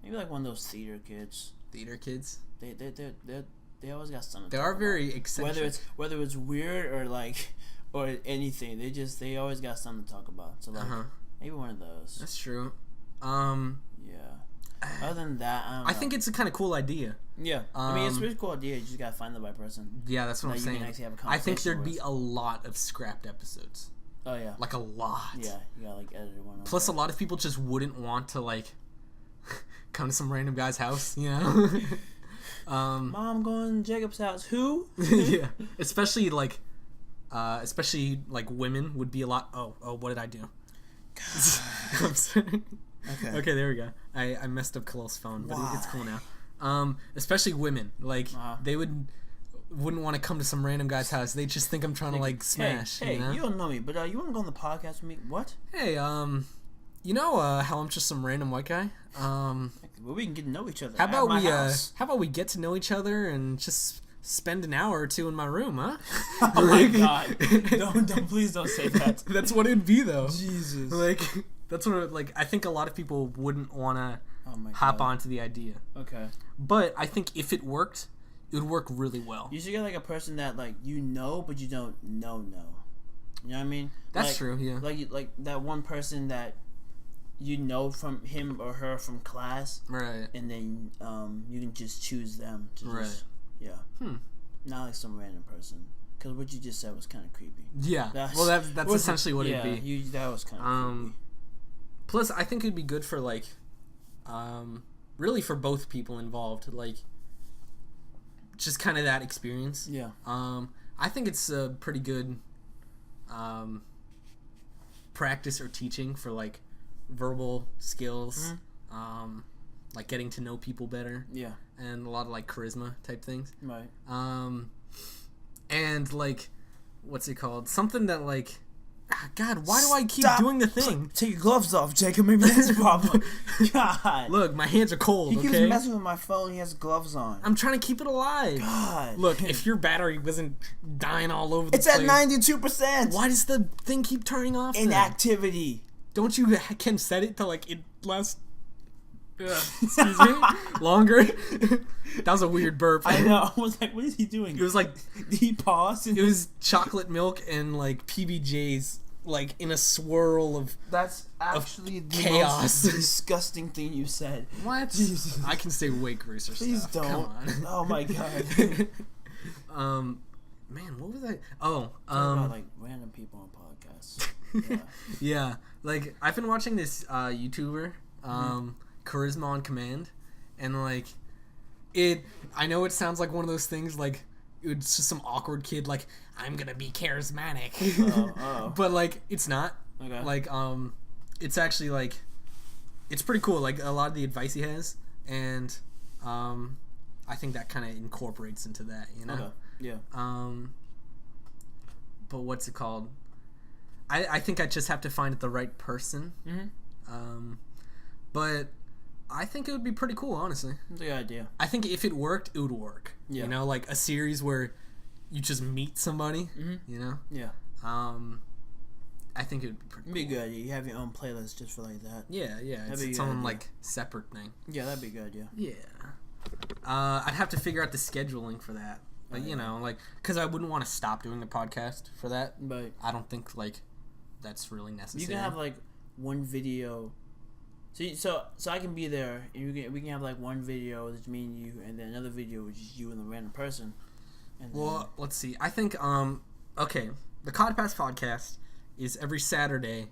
Speaker 2: like one of those theater kids.
Speaker 1: Theater kids.
Speaker 2: They always got something.
Speaker 1: They are very eccentric.
Speaker 2: Whether it's weird or like or anything, they always got something to talk about. So like maybe one of those.
Speaker 1: That's true.
Speaker 2: Yeah. Other than that, I
Speaker 1: think it's a kind of cool idea.
Speaker 2: Yeah. I mean, it's a really cool idea. You just gotta find the right person.
Speaker 1: Yeah, that's what I'm saying. I think there'd be a lot of scrapped episodes.
Speaker 2: Oh yeah.
Speaker 1: Like a lot.
Speaker 2: Yeah, you gotta like edit one.
Speaker 1: Plus, a lot of people just wouldn't want to like come to some random guy's house, you know.
Speaker 2: Mom going to Jacob's house. Who?
Speaker 1: Yeah. Especially like women would be a lot. Oh, what did I do? I'm sorry. Okay, there we go. I messed up Khalil's phone, but it's cool now. Especially women, like they wouldn't want to come to some random guy's house. They just think I'm trying to like smash.
Speaker 2: Hey,
Speaker 1: you know?
Speaker 2: You don't know me, but you want to go on the podcast with me? What?
Speaker 1: Hey, you know how I'm just some random white guy.
Speaker 2: Well, we can get to know each other.
Speaker 1: How about we get to know each other and just spend an hour or two in my room, huh?
Speaker 2: Oh my god! Don't please don't say that.
Speaker 1: That's what it'd be though.
Speaker 2: Jesus.
Speaker 1: Like that's what I think a lot of people wouldn't want to hop onto the idea.
Speaker 2: Okay.
Speaker 1: But I think if it worked, it would work really well.
Speaker 2: You should get like a person that like you know, but you don't know. You know what I mean?
Speaker 1: That's
Speaker 2: like,
Speaker 1: true. Yeah.
Speaker 2: Like that one person that you know from him or her from class,
Speaker 1: right?
Speaker 2: And then you can just choose them. Yeah. Not like some random person. Because what you just said was kind of creepy.
Speaker 1: Yeah. That's essentially what it'd be.
Speaker 2: That was kind of creepy.
Speaker 1: Plus, I think it'd be good for like, really for both people involved, like, just kind of that experience.
Speaker 2: Yeah.
Speaker 1: I think it's a pretty good, practice or teaching for like verbal skills, like getting to know people better.
Speaker 2: Yeah.
Speaker 1: And a lot of like charisma type things.
Speaker 2: Right.
Speaker 1: And like, what's it called? Something that like, God, why do I keep doing the thing?
Speaker 2: Take your gloves off, Jacob. Maybe that's the problem. God.
Speaker 1: Look, my hands are cold.
Speaker 2: He keeps messing with my phone. He has gloves on.
Speaker 1: I'm trying to keep it alive.
Speaker 2: God.
Speaker 1: Look, if your battery wasn't dying all over the place.
Speaker 2: It's at 92%.
Speaker 1: Why does the thing keep turning off?
Speaker 2: Inactivity.
Speaker 1: Don't you can set it to like it lasts Excuse me? Longer? That was a weird burp.
Speaker 2: I know. I was like, what is he doing?
Speaker 1: It was like...
Speaker 2: Did he pause?
Speaker 1: It was chocolate milk and, like, PBJs, like, in a swirl of...
Speaker 2: That's actually the
Speaker 1: chaos.
Speaker 2: most disgusting thing you said.
Speaker 1: What?
Speaker 2: Jesus.
Speaker 1: I can say way grosser
Speaker 2: Please
Speaker 1: stuff.
Speaker 2: don't.
Speaker 1: Come on.
Speaker 2: Oh, my God.
Speaker 1: Man, what was I... Oh,
Speaker 2: Talk about, like, random people on podcasts. Yeah.
Speaker 1: Yeah, like, I've been watching this YouTuber, Charisma on Command, and, like, I know it sounds like one of those things, like, it's just some awkward kid, like, I'm gonna be charismatic.
Speaker 2: Oh.
Speaker 1: But, like, it's not.
Speaker 2: Okay.
Speaker 1: Like, it's actually, like, it's pretty cool, like, a lot of the advice he has, and, I think that kind of incorporates into that, you know?
Speaker 2: Okay. Yeah.
Speaker 1: But what's it called? I think I just have to find the right person.
Speaker 2: Mm-hmm.
Speaker 1: But I think it would be pretty cool, honestly.
Speaker 2: That's a good idea.
Speaker 1: I think if it worked, it would work.
Speaker 2: Yeah.
Speaker 1: You know, like a series where you just meet somebody, you know?
Speaker 2: Yeah.
Speaker 1: I think it would be pretty
Speaker 2: It'd be good. You have your own playlist just for like that.
Speaker 1: Yeah. It's its own, like, separate thing.
Speaker 2: Yeah, that'd be good, yeah.
Speaker 1: Yeah. I'd have to figure out the scheduling for that. But, you know, like, because I wouldn't want to stop doing the podcast for that.
Speaker 2: But
Speaker 1: I don't think, like, that's really necessary.
Speaker 2: you can have, like, one video. So I can be there, and we can have, like, one video that's me and you, and then another video which is you and a random person. And
Speaker 1: well, let's see. I think, okay, the Codpast podcast is every Saturday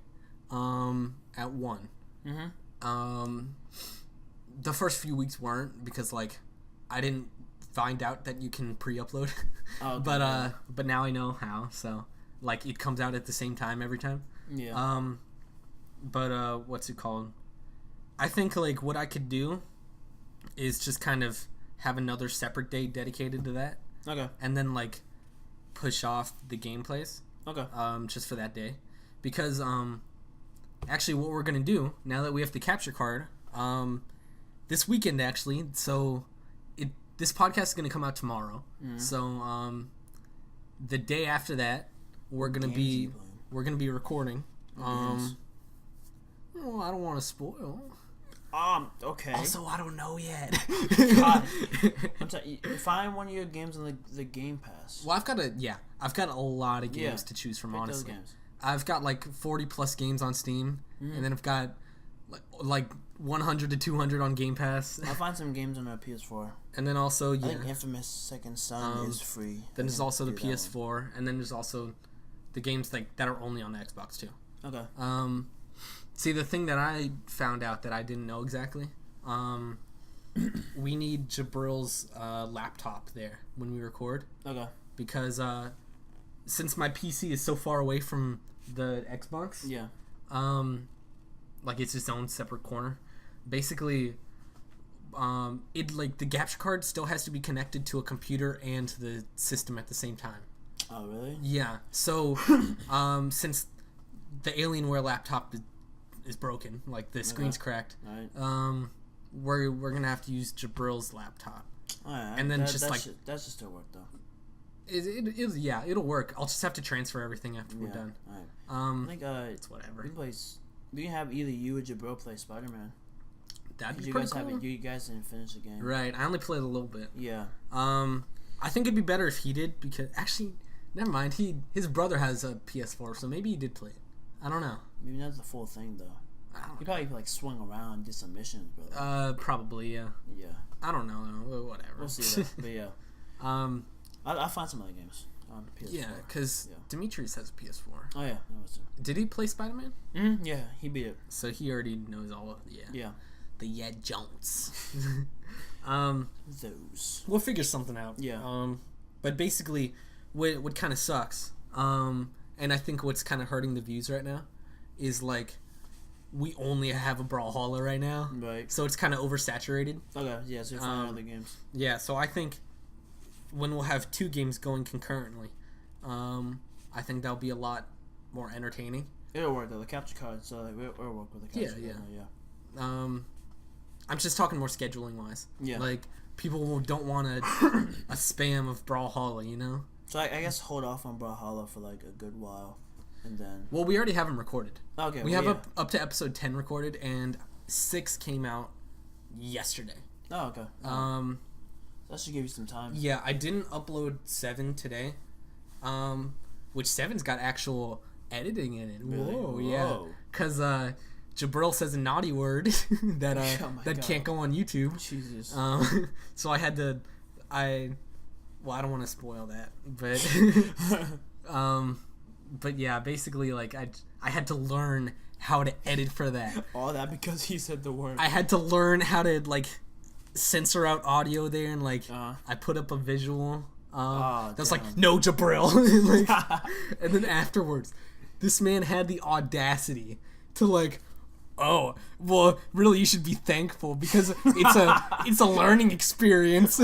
Speaker 1: at 1.
Speaker 2: Mm-hmm.
Speaker 1: The first few weeks weren't because, like, I didn't find out that you can pre-upload.
Speaker 2: Oh, okay.
Speaker 1: But now I know how, so, like, it comes out at the same time every time.
Speaker 2: Yeah.
Speaker 1: But what's it called? I think, like, what I could do is just kind of have another separate day dedicated to that.
Speaker 2: Okay.
Speaker 1: And then, like, push off the gameplays.
Speaker 2: Okay.
Speaker 1: Just for that day. Because, actually what we're going to do, now that we have the capture card, this weekend, actually, so this podcast is going to come out tomorrow. Mm-hmm. So, the day after that, we're going to be recording. Well, I don't want to spoil.
Speaker 2: Okay.
Speaker 1: Also, I don't know yet.
Speaker 2: God. I'm sorry. Find one of your games on the Game Pass.
Speaker 1: Well, I've got a lot of games to choose from, honestly.
Speaker 2: Those games.
Speaker 1: I've got like 40 plus games on Steam, and then I've got like 100 to 200 on Game Pass.
Speaker 2: I'll find some games on our PS4.
Speaker 1: And then also,
Speaker 2: I think Infamous Second Son is free.
Speaker 1: Then there's also the PS4, and then there's also the games that are only on the Xbox too.
Speaker 2: Okay.
Speaker 1: See, the thing that I found out that I didn't know exactly, we need Jabril's laptop there when we record.
Speaker 2: Okay.
Speaker 1: Because since my PC is so far away from the Xbox,
Speaker 2: yeah,
Speaker 1: like it's its own separate corner. Basically, the capture card still has to be connected to a computer and to the system at the same time.
Speaker 2: Oh, really?
Speaker 1: Yeah. So, since the Alienware laptop is broken, like the screen's cracked,
Speaker 2: right.
Speaker 1: We're gonna have to use Jabril's laptop.
Speaker 2: Alright,
Speaker 1: and then
Speaker 2: that should still work though.
Speaker 1: It'll work. I'll just have to transfer everything after we're done.
Speaker 2: Alright. I think
Speaker 1: it's whatever.
Speaker 2: We can have either you or Jabril play Spider-Man.
Speaker 1: That'd be pretty cool.
Speaker 2: You guys didn't finish the game.
Speaker 1: Right. I only played a little bit.
Speaker 2: Yeah.
Speaker 1: I think it'd be better if he did, because actually, never mind. His brother has a PS4, so maybe he did play it. I don't know.
Speaker 2: Maybe not the full thing though. He probably like swung around and did some missions, but
Speaker 1: probably, yeah.
Speaker 2: Yeah.
Speaker 1: I don't know, whatever.
Speaker 2: We'll see that. But yeah. I'll find some other games on PS4.
Speaker 1: Yeah, because Demetrius has a PS4.
Speaker 2: Oh yeah, that was it.
Speaker 1: Did he play Spider-Man?
Speaker 2: Mm-hmm. Yeah, he beat it.
Speaker 1: So he already knows all of
Speaker 2: Yeah.
Speaker 1: The Yed Jones.
Speaker 2: Those.
Speaker 1: We'll figure something out.
Speaker 2: Yeah.
Speaker 1: But basically, what kind of sucks, and I think what's kind of hurting the views right now, is like, we only have a Brawlhalla right now.
Speaker 2: Right.
Speaker 1: So it's kind of oversaturated.
Speaker 2: Okay, yeah, so you're finding other games.
Speaker 1: Yeah, so I think when we'll have 2 games going concurrently, I think that'll be a lot more entertaining.
Speaker 2: It'll work though, the capture card, so like, it'll work with the capture card. Yeah.
Speaker 1: I'm just talking more scheduling wise.
Speaker 2: Yeah.
Speaker 1: Like, people don't want a spam of Brawlhalla, you know?
Speaker 2: So I guess hold off on Brawlhalla for like a good while, and then...
Speaker 1: Well, we already have them recorded.
Speaker 2: Okay.
Speaker 1: We have up to episode 10 recorded, and 6 came out yesterday.
Speaker 2: Oh, okay. That should give you some time.
Speaker 1: Yeah, I didn't upload 7 today. Which 7's got actual editing in it.
Speaker 2: Really?
Speaker 1: Whoa, yeah. Because Jabril says a naughty word that
Speaker 2: God.
Speaker 1: can't go on YouTube.
Speaker 2: Jesus.
Speaker 1: So I had to, I don't want to spoil that, but yeah, basically like I had to learn how to edit for that.
Speaker 2: All that because he said the word.
Speaker 1: I had to learn how to like censor out audio there, and like I put up a visual that's like, no, Jabril. Like, and then afterwards, this man had the audacity to like, oh, well, really, you should be thankful because it's a learning experience.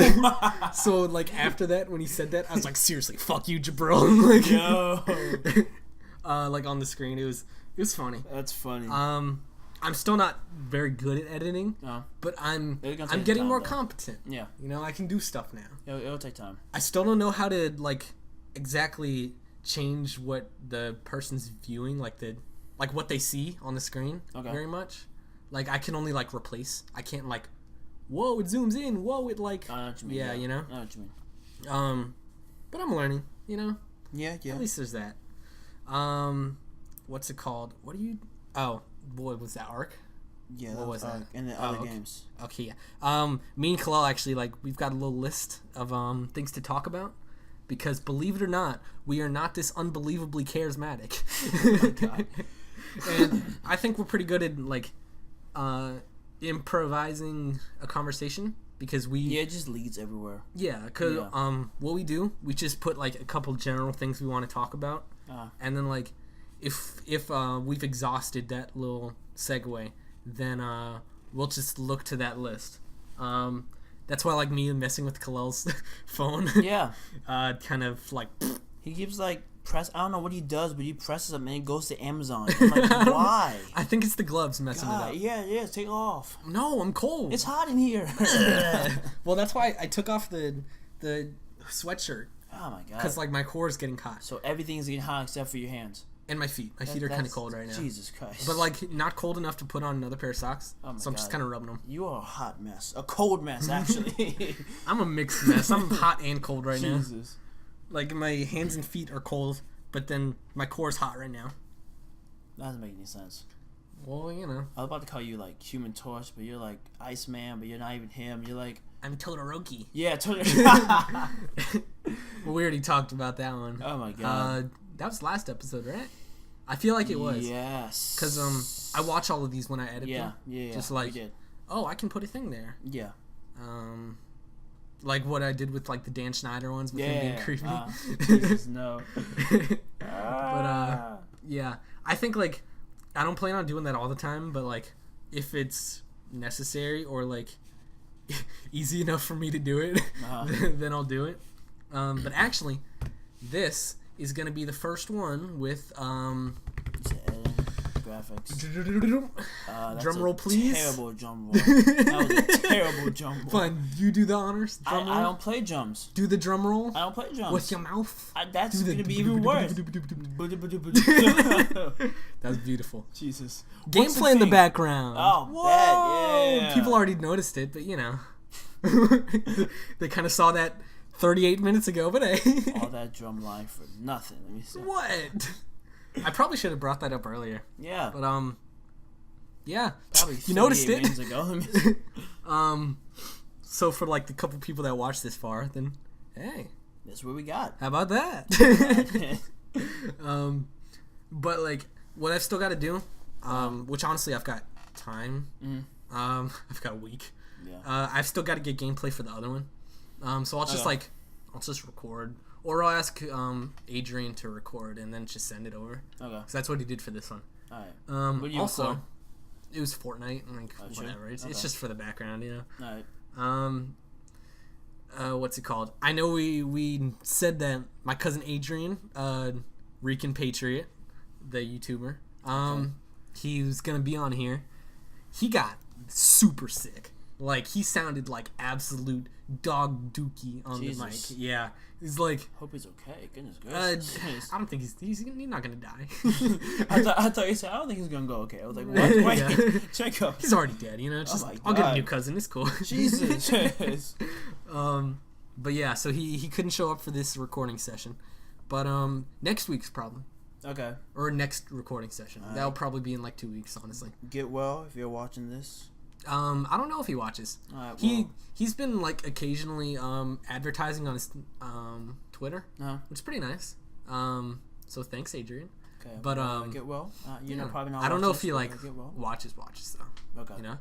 Speaker 1: So like after that, when he said that, I was like, seriously, fuck you, Jabril. Like, like on the screen, it was funny.
Speaker 2: That's funny.
Speaker 1: I'm still not very good at editing, but I'm getting more competent. Yeah, you know, I can do stuff now.
Speaker 2: It'll take time.
Speaker 1: I still don't know how to like exactly change what the person's viewing, like what they see on the screen very much. Like I can only like replace. I can't like, whoa, it zooms in. Whoa, it like. I know what you mean. Yeah, you know. I know what you mean. But I'm learning. You know.
Speaker 2: Yeah.
Speaker 1: At least there's that. What's it called? What do you? Oh. Boy, was that Ark?
Speaker 2: Yeah, what was that? And the other games.
Speaker 1: Okay, yeah. Me and Kalel actually, like, we've got a little list of things to talk about because, believe it or not, we are not this unbelievably charismatic. Oh my God. And I think we're pretty good at like improvising a conversation because
Speaker 2: it just leads everywhere.
Speaker 1: Yeah, because what we do, we just put like a couple general things we want to talk about, and then like. If we've exhausted that little segue, then we'll just look to that list. That's why like me messing with Kalel's phone.
Speaker 2: Yeah.
Speaker 1: Kind of like.
Speaker 2: He keeps like press. I don't know what he does, but he presses them and it goes to Amazon. I'm like, why?
Speaker 1: I think it's the gloves messing it up.
Speaker 2: Yeah. Take it off.
Speaker 1: No, I'm cold.
Speaker 2: It's hot in here.
Speaker 1: Well, that's why I took off the sweatshirt.
Speaker 2: Oh my God.
Speaker 1: Because like my core is getting hot.
Speaker 2: So everything's getting hot except for your hands.
Speaker 1: And my feet. My feet are kind of cold right now.
Speaker 2: Jesus Christ.
Speaker 1: But, like, not cold enough to put on another pair of socks. Oh so I'm just kind of rubbing them.
Speaker 2: You are a hot mess. A cold mess, actually.
Speaker 1: I'm a mixed mess. I'm hot and cold right now. Jesus. Like, my hands and feet are cold, but then my core is hot right now.
Speaker 2: That doesn't make any sense.
Speaker 1: Well, you know.
Speaker 2: I was about to call you, like, Human Torch, but you're, like, Iceman, but you're not even him. You're, like...
Speaker 1: I'm Todoroki.
Speaker 2: Yeah, Todoroki.
Speaker 1: Well, we already talked about that one.
Speaker 2: Oh, my God.
Speaker 1: That was last episode, right? I feel like it was.
Speaker 2: Yes.
Speaker 1: Because I watch all of these when I edit them.
Speaker 2: Yeah.
Speaker 1: Just like, oh, I can put a thing there.
Speaker 2: Yeah.
Speaker 1: Like what I did with like the Dan Schneider ones with him being creepy.
Speaker 2: Jesus, no.
Speaker 1: But yeah, I think like I don't plan on doing that all the time, but like if it's necessary or like easy enough for me to do it, then I'll do it. But actually, this is gonna be the first one with
Speaker 2: graphics.
Speaker 1: Drum roll, please.
Speaker 2: Terrible drum roll. That was a terrible drum roll.
Speaker 1: Fine, you do the honors.
Speaker 2: I don't play drums.
Speaker 1: Do the drum roll.
Speaker 2: I don't play drums
Speaker 1: with your mouth.
Speaker 2: That's gonna be even worse.
Speaker 1: That's beautiful.
Speaker 2: Jesus.
Speaker 1: Gameplay in the background.
Speaker 2: Oh, bad. Yeah.
Speaker 1: People already noticed it, but you know, they kind of saw that 38 minutes ago, but hey.
Speaker 2: All that drum line for nothing. Let me see.
Speaker 1: What? I probably should have brought that up earlier.
Speaker 2: Yeah.
Speaker 1: But yeah.
Speaker 2: Probably
Speaker 1: you noticed it.
Speaker 2: Minutes ago.
Speaker 1: So for like the couple people that watched this far, then hey,
Speaker 2: that's what we got.
Speaker 1: How about that? But like what I've still got to do, which honestly I've got time. I've got a week. Yeah. I've still got to get gameplay for the other one. So I'll just record, or I'll ask Adrian to record and then just send it over. Okay. Because that's what he did for this one.
Speaker 2: All right. What do you
Speaker 1: also,
Speaker 2: record?
Speaker 1: It was Fortnite and like whatever. Sure? It's just for the background, you know.
Speaker 2: All
Speaker 1: right. What's it called? I know we said that my cousin Adrian, Rican Patriot, the YouTuber, he was gonna be on here. He got super sick. Like he sounded like absolute Dog Dookie on
Speaker 2: Jesus.
Speaker 1: the mic. Yeah, he's like.
Speaker 2: Hope he's okay. Goodness gracious.
Speaker 1: I don't think he's not gonna die.
Speaker 2: I thought you said I don't think he's gonna go okay. I was like, what? Wait,
Speaker 1: Yeah.
Speaker 2: check up.
Speaker 1: He's already dead. You know, it's just I'll get a new cousin. It's cool.
Speaker 2: Jesus.
Speaker 1: But yeah, so he couldn't show up for this recording session, but next week's probably.
Speaker 2: Okay.
Speaker 1: Or next recording session.
Speaker 2: Right.
Speaker 1: That'll probably be in like 2 weeks, honestly.
Speaker 2: Get well if you're watching this.
Speaker 1: I don't know if he watches.
Speaker 2: Alright, well.
Speaker 1: He's been like occasionally advertising on his Twitter, which is pretty nice. So thanks, Adrian.
Speaker 2: Okay.
Speaker 1: But
Speaker 2: get well. You know, probably not.
Speaker 1: I don't know if
Speaker 2: this,
Speaker 1: he like
Speaker 2: well.
Speaker 1: watches though.
Speaker 2: Okay.
Speaker 1: You know,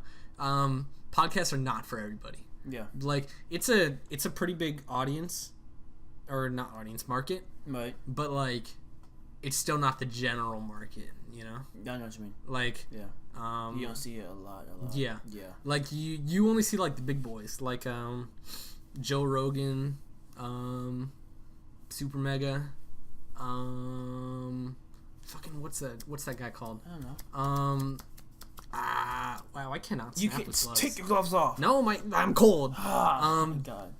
Speaker 1: podcasts are not for everybody.
Speaker 2: Yeah.
Speaker 1: Like it's a pretty big audience, or not audience, market.
Speaker 2: Right.
Speaker 1: But like, it's still not the general market. You know.
Speaker 2: I know what you mean.
Speaker 1: Like.
Speaker 2: Yeah. You don't see it a lot.
Speaker 1: Yeah.
Speaker 2: Yeah.
Speaker 1: Like you only see like the big boys, like Joe Rogan, Super Mega, fucking what's that guy called?
Speaker 2: I don't know.
Speaker 1: Wow, I cannot.
Speaker 2: You
Speaker 1: snap
Speaker 2: can
Speaker 1: with gloves.
Speaker 2: take your gloves off.
Speaker 1: No, I'm cold.
Speaker 2: God.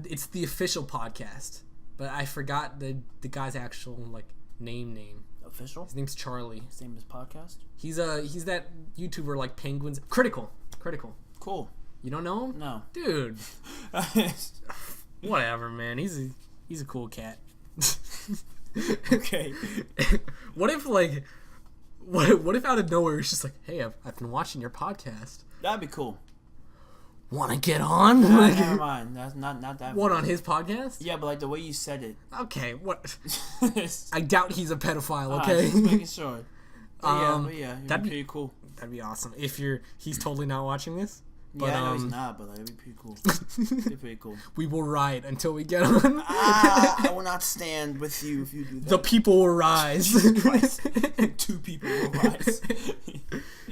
Speaker 1: It's the official podcast, but I forgot the guy's actual like name.
Speaker 2: Official?
Speaker 1: His name's Charlie.
Speaker 2: His name is podcast?
Speaker 1: He's that YouTuber like Penguins. Critical.
Speaker 2: Cool.
Speaker 1: You don't know him?
Speaker 2: No.
Speaker 1: Dude. Whatever, man. He's a cool cat.
Speaker 2: Okay.
Speaker 1: What if out of nowhere it's just like, hey, I've been watching your podcast.
Speaker 2: That'd be cool.
Speaker 1: Want to get on?
Speaker 2: Never mind. That's not that.
Speaker 1: What, on his podcast?
Speaker 2: Yeah, but like the way you said it.
Speaker 1: Okay, what? I doubt he's a pedophile. Okay.
Speaker 2: Just making sure. But yeah,
Speaker 1: that'd be
Speaker 2: pretty cool.
Speaker 1: That'd be awesome. If he's totally not watching this. But,
Speaker 2: yeah, I know he's not, but like, it'd be pretty cool. It'd be pretty cool.
Speaker 1: We will riot until we get on.
Speaker 2: I will not stand with you if you do that.
Speaker 1: The people will rise.
Speaker 2: Two people will rise.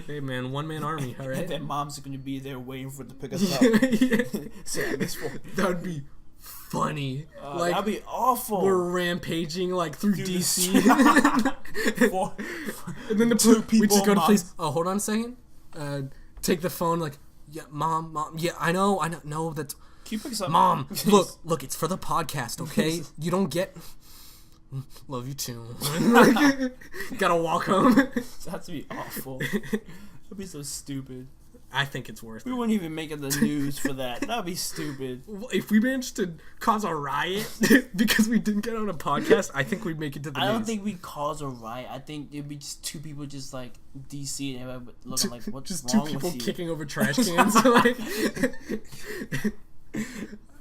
Speaker 1: Hey man, one man army, all right?
Speaker 2: And then mom's gonna be there waiting for it to pick us up.
Speaker 1: That would be funny.
Speaker 2: That'd be awful.
Speaker 1: We're rampaging like through DC. And then we just go to place. Oh, hold on a second. Take the phone. Like, yeah, mom. Yeah, I know. No, that's.
Speaker 2: Keep us up.
Speaker 1: Mom, look. It's for the podcast, okay? You don't get. Love you too. Gotta walk home.
Speaker 2: That'd be awful. That'd be so stupid.
Speaker 1: I think it's worth it.
Speaker 2: We wouldn't even make it the news for that. That'd be stupid.
Speaker 1: If we managed to cause a riot because we didn't get on a podcast, I think we'd make it to the news.
Speaker 2: I don't think we'd cause a riot. I think it'd be just two people just like DC and everybody looking like, what's
Speaker 1: just
Speaker 2: wrong
Speaker 1: two people
Speaker 2: with you?
Speaker 1: kicking over trash cans. Like,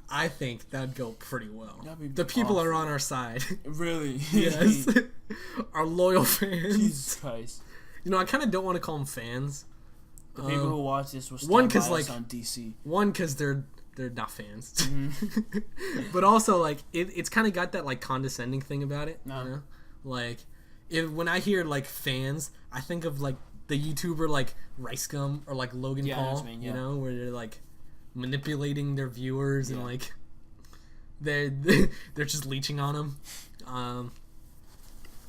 Speaker 1: I think that'd go pretty well. The people are on our side.
Speaker 2: Really?
Speaker 1: Yes. Our loyal fans.
Speaker 2: Jesus Christ.
Speaker 1: You know, I kind of don't want to call them fans.
Speaker 2: The people who watch this will stand by us on DC.
Speaker 1: One, because they're not fans.
Speaker 2: Mm-hmm.
Speaker 1: But also, like, it's kind of got that, like, condescending thing about it.
Speaker 2: No.
Speaker 1: You know? Like, when I hear, like, fans, I think of, like, the YouTuber, like, Rice Gum or, like, Logan Paul. You know, where they're, like, manipulating their viewers and, like, they're just leeching on them.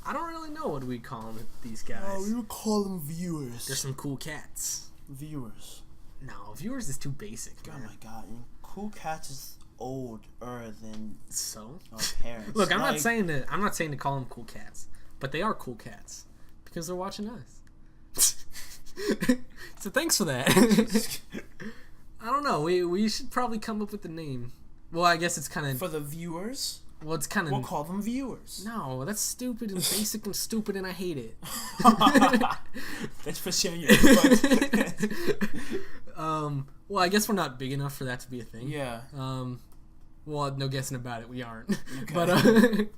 Speaker 1: I don't really know what we call them, these guys.
Speaker 2: Oh, we would call them viewers.
Speaker 1: They're some cool cats.
Speaker 2: Viewers.
Speaker 1: No, viewers is too basic.
Speaker 2: Oh my god, cool cats is older than our parents.
Speaker 1: Look, I'm not saying to call them cool cats, but they are cool cats because they're watching us. So thanks for that. I don't know. We should probably come up with the name. Well, I guess it's kind of
Speaker 2: for the viewers.
Speaker 1: Well, it's kind of.
Speaker 2: We'll call them viewers.
Speaker 1: No, that's stupid and basic and stupid, and I hate it.
Speaker 2: Thanks for sharing your input.
Speaker 1: Well, I guess we're not big enough for that to be a thing.
Speaker 2: Yeah.
Speaker 1: Well, no guessing about it. We aren't.
Speaker 2: Okay.
Speaker 1: But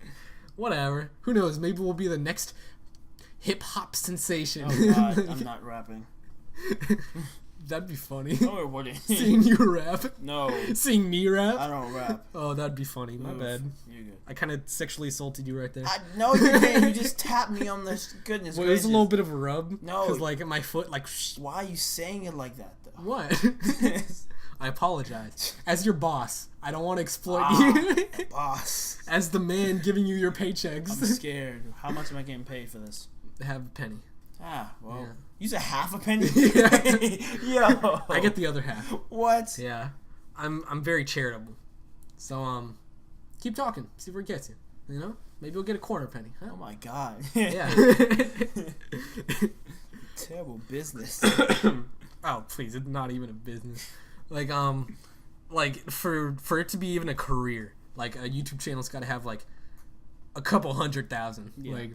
Speaker 1: whatever. Who knows? Maybe we'll be the next hip hop sensation.
Speaker 2: Oh God, I'm not rapping.
Speaker 1: That'd be funny.
Speaker 2: No, it wouldn't.
Speaker 1: Seeing you rap.
Speaker 2: No.
Speaker 1: Seeing me rap.
Speaker 2: I don't rap.
Speaker 1: Oh, that'd be funny. My bad.
Speaker 2: You're good.
Speaker 1: I kind of sexually assaulted you right there.
Speaker 2: No, you didn't. You just tapped me on the goodness.
Speaker 1: Well, it was a little bit of a rub.
Speaker 2: No.
Speaker 1: Because, like, my foot, like...
Speaker 2: Why are you saying it like that, though?
Speaker 1: What? I apologize. As your boss, I don't want to exploit you.
Speaker 2: Boss.
Speaker 1: As the man giving you your paychecks.
Speaker 2: I'm scared. How much am I getting paid for this?
Speaker 1: Have a penny.
Speaker 2: Well...
Speaker 1: Yeah.
Speaker 2: Use a half a penny?
Speaker 1: Yeah.
Speaker 2: Yo.
Speaker 1: I get the other half.
Speaker 2: What?
Speaker 1: Yeah. I'm very charitable. So keep talking. See where it gets you. You know, maybe we'll get a quarter penny. Huh?
Speaker 2: Oh my god.
Speaker 1: Yeah.
Speaker 2: Terrible business.
Speaker 1: Oh please, it's not even a business. Like for it to be even a career, like a YouTube channel's got to have like a couple 100,000.
Speaker 2: Yeah.
Speaker 1: Like,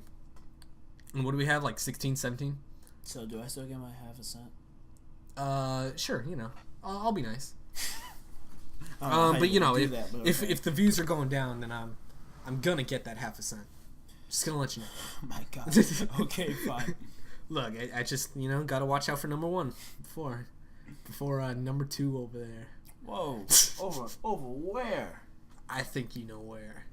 Speaker 1: and what do we have? Like 16, 17?
Speaker 2: So do I still get my half a cent?
Speaker 1: Sure. You know, I'll be nice.
Speaker 2: But
Speaker 1: you know, if
Speaker 2: okay.
Speaker 1: if the views are going down, then I'm gonna get that half a cent. Just gonna let you know.
Speaker 2: Oh my god. Okay, fine.
Speaker 1: Look, I just, you know, gotta watch out for number one before number two over there.
Speaker 2: Whoa. Over where?
Speaker 1: I think you know where.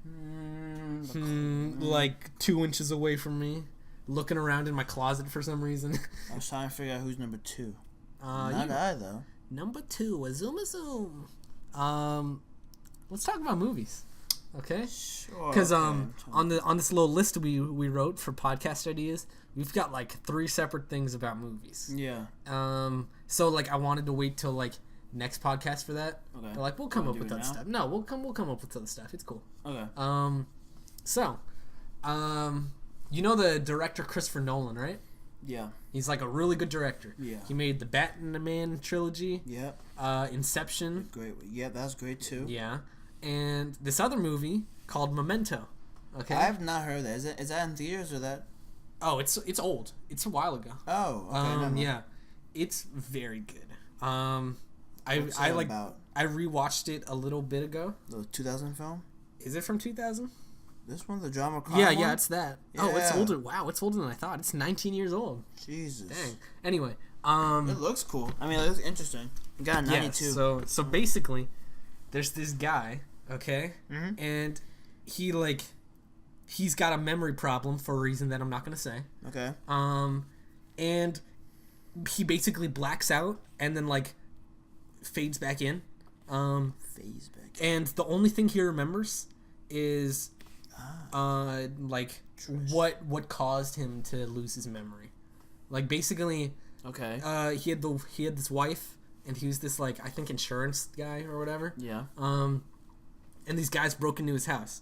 Speaker 1: Like 2 inches away from me, looking around in my closet for some reason.
Speaker 2: I was trying to figure out who's number 2.
Speaker 1: Not
Speaker 2: I though.
Speaker 1: Number 2, a zoom. Let's talk about movies, okay?
Speaker 2: Sure.
Speaker 1: Because on this little list we wrote for podcast ideas, we've got like 3 separate things about movies.
Speaker 2: Yeah.
Speaker 1: So like I wanted to wait till like next podcast for that.
Speaker 2: Okay.
Speaker 1: Like we'll come up with other stuff. No, we'll come up with other stuff. It's cool.
Speaker 2: Okay.
Speaker 1: So, you know the director Christopher Nolan, right?
Speaker 2: Yeah.
Speaker 1: He's like a really good director.
Speaker 2: Yeah.
Speaker 1: He made the Batman trilogy.
Speaker 2: Yep.
Speaker 1: Inception.
Speaker 2: Great. Yeah, that's great too.
Speaker 1: Yeah. And this other movie called Memento. Okay.
Speaker 2: I have not heard that. Is that in theaters or that?
Speaker 1: Oh, it's old. It's a while ago.
Speaker 2: Oh, okay.
Speaker 1: Yeah. It's very good.
Speaker 2: What's
Speaker 1: I
Speaker 2: it
Speaker 1: like
Speaker 2: about?
Speaker 1: I rewatched it a little bit ago.
Speaker 2: The 2000 film?
Speaker 1: Is it from 2000?
Speaker 2: This one, the drama
Speaker 1: Yeah,
Speaker 2: one?
Speaker 1: yeah, it's that. Oh, it's
Speaker 2: Yeah.
Speaker 1: older. Wow, it's older than I thought. It's 19 years old.
Speaker 2: Jesus.
Speaker 1: Dang. Anyway,
Speaker 2: It looks cool. I mean, it looks interesting. It got a 92.
Speaker 1: Yeah, so basically, there's this guy, okay,
Speaker 2: Mhm.
Speaker 1: and he's got a memory problem for a reason that I'm not gonna say.
Speaker 2: Okay.
Speaker 1: And he basically blacks out and then like fades back in.
Speaker 2: Phase back.
Speaker 1: And the only thing he remembers is like what caused him to lose his memory. Like basically,
Speaker 2: Okay.
Speaker 1: he had this wife, and he was this like I think insurance guy or whatever.
Speaker 2: Yeah.
Speaker 1: And these guys broke into his house,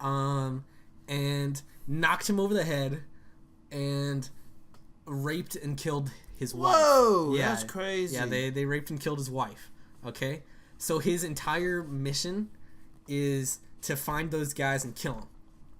Speaker 1: and knocked him over the head, and raped and killed his wife.
Speaker 2: Whoa,
Speaker 1: Yeah,
Speaker 2: that's crazy.
Speaker 1: Yeah, they raped and killed his wife. Okay, so his entire mission is to find those guys and kill them.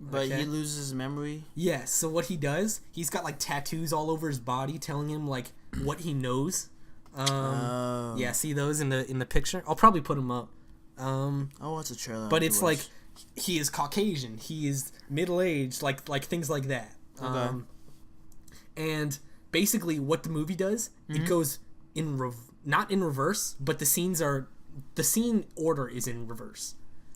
Speaker 2: But
Speaker 1: Okay?
Speaker 2: he loses his memory.
Speaker 1: Yeah, so what he does, he's got like tattoos all over his body telling him like what he knows. Yeah, see those in the picture? I'll probably put them up.
Speaker 2: I'll watch the trailer.
Speaker 1: But it's like
Speaker 2: afterwards.
Speaker 1: he is Caucasian, he is middle-aged, like things like that.
Speaker 2: Okay.
Speaker 1: And basically what the movie does, it goes in not in reverse, but the scene order is in reverse.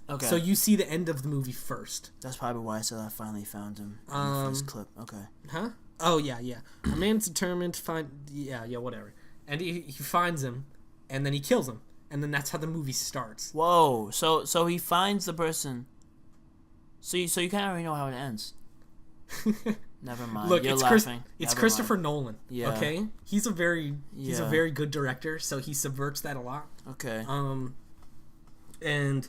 Speaker 2: Okay.
Speaker 1: So you see the end of the movie first.
Speaker 2: That's probably why I said I finally found him in the first clip. Okay.
Speaker 1: Huh? Oh, yeah. A man's determined to find... Yeah, whatever. And he finds him, and then he kills him. And then that's how the movie starts.
Speaker 2: Whoa. So he finds the person. So you kind of already know how it ends. Never mind.
Speaker 1: Look,
Speaker 2: You're
Speaker 1: it's
Speaker 2: laughing.
Speaker 1: it's
Speaker 2: Never
Speaker 1: Christopher
Speaker 2: mind.
Speaker 1: Nolan.
Speaker 2: Yeah.
Speaker 1: Okay? He's a very
Speaker 2: Yeah.
Speaker 1: good director, so he subverts that a lot.
Speaker 2: Okay.
Speaker 1: And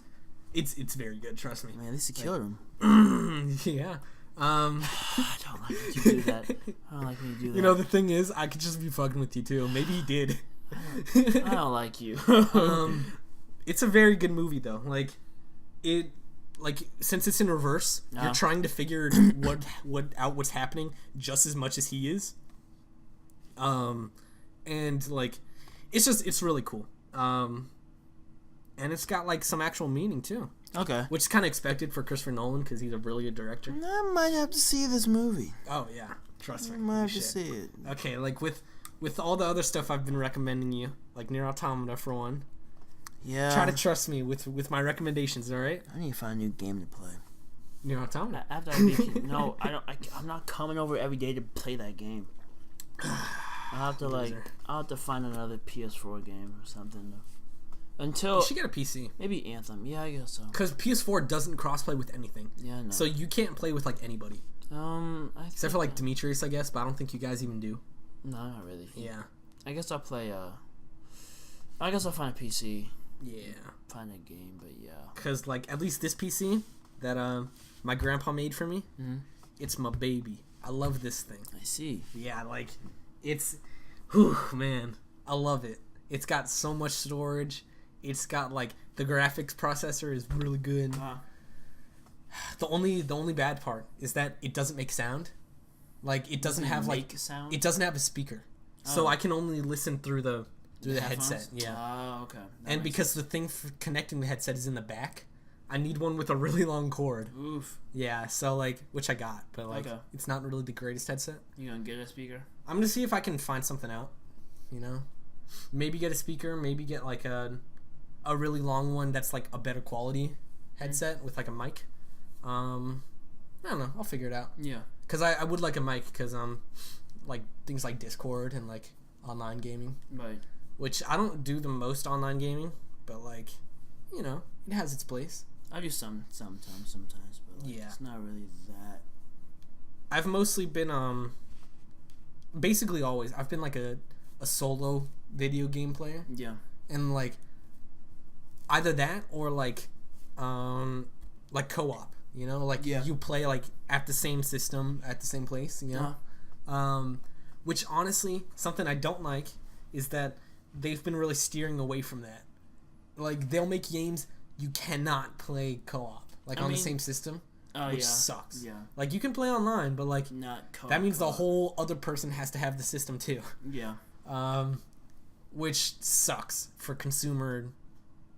Speaker 1: it's very good, trust me.
Speaker 2: Man, at least he killed him.
Speaker 1: Yeah.
Speaker 2: I don't like when you do that. I don't like when you do that.
Speaker 1: You know, the thing is, I could just be fucking with you too. Maybe he did.
Speaker 2: I don't like you.
Speaker 1: It's a very good movie though. Since it's in reverse,
Speaker 2: Uh-huh.
Speaker 1: you're trying to figure what's happening just as much as he is. And like, it's really cool. And it's got like some actual meaning too,
Speaker 2: Okay.
Speaker 1: which is kind of expected for Christopher Nolan because he's a really good director.
Speaker 2: I might have to see this movie.
Speaker 1: Oh yeah, trust me.
Speaker 2: I might
Speaker 1: you
Speaker 2: have to
Speaker 1: should.
Speaker 2: see it.
Speaker 1: Okay, like with all the other stuff I've been recommending you, like Nier Automata for one.
Speaker 2: Yeah.
Speaker 1: Try to trust me with my recommendations, all right?
Speaker 2: I need to find a new game to play.
Speaker 1: Nier Automata.
Speaker 2: After I beat no, I don't. I'm not coming over every day to play that game. I have to I'll have to find another PS4 game or something. Until
Speaker 1: You should get a PC.
Speaker 2: maybe Anthem. Yeah, I guess so.
Speaker 1: Because PS4 doesn't crossplay with anything.
Speaker 2: Yeah, no.
Speaker 1: So you can't play with like anybody. Except for like
Speaker 2: think
Speaker 1: Demetrius, I guess, but I don't think you guys even do.
Speaker 2: no, not really.
Speaker 1: Yeah.
Speaker 2: I guess I'll play. I guess I'll find a PC. find a game, but yeah.
Speaker 1: Because, like, at least this PC that my grandpa made for me, it's my baby. I love this thing.
Speaker 2: I see.
Speaker 1: Yeah, like, it's... Whew, man. I love it. It's got so much storage. It's got, like, the graphics processor is really good. The only bad part is that it doesn't make sound. Like, it doesn't have, like...
Speaker 2: sound?
Speaker 1: It doesn't have a speaker. So I can only listen through the headset. Yeah.
Speaker 2: Oh, okay.
Speaker 1: And because the thing for connecting the headset is in the back, I need one with a really long cord.
Speaker 2: Oof.
Speaker 1: Yeah, so, like, which I got, but, like, it's not really the greatest headset.
Speaker 2: You gonna get a speaker?
Speaker 1: I'm gonna see if I can find something out, you know? Maybe get a speaker, maybe get, like, a really long one that's, like, a better quality headset with, like, a mic. I don't know. I'll figure it out.
Speaker 2: Yeah.
Speaker 1: Because I would like a mic because, like, things like Discord and, like, online gaming.
Speaker 2: Right.
Speaker 1: Which I don't do the most online gaming, but, like, you know, it has its place.
Speaker 2: I do sometimes, but like, it's not really that.
Speaker 1: I've mostly been basically always I've been like a solo video game player.
Speaker 2: Yeah.
Speaker 1: And like either that or like co-op, you know, like you play like at the same system at the same place, you know. Which honestly, something I don't like is that they've been really steering away from that. Like they'll make games you cannot play co-op, like on the same system, which sucks. Yeah. Like you can play online, but like
Speaker 2: not co-op.
Speaker 1: That means the whole other person has to have the system too.
Speaker 2: Yeah.
Speaker 1: Which sucks for consumer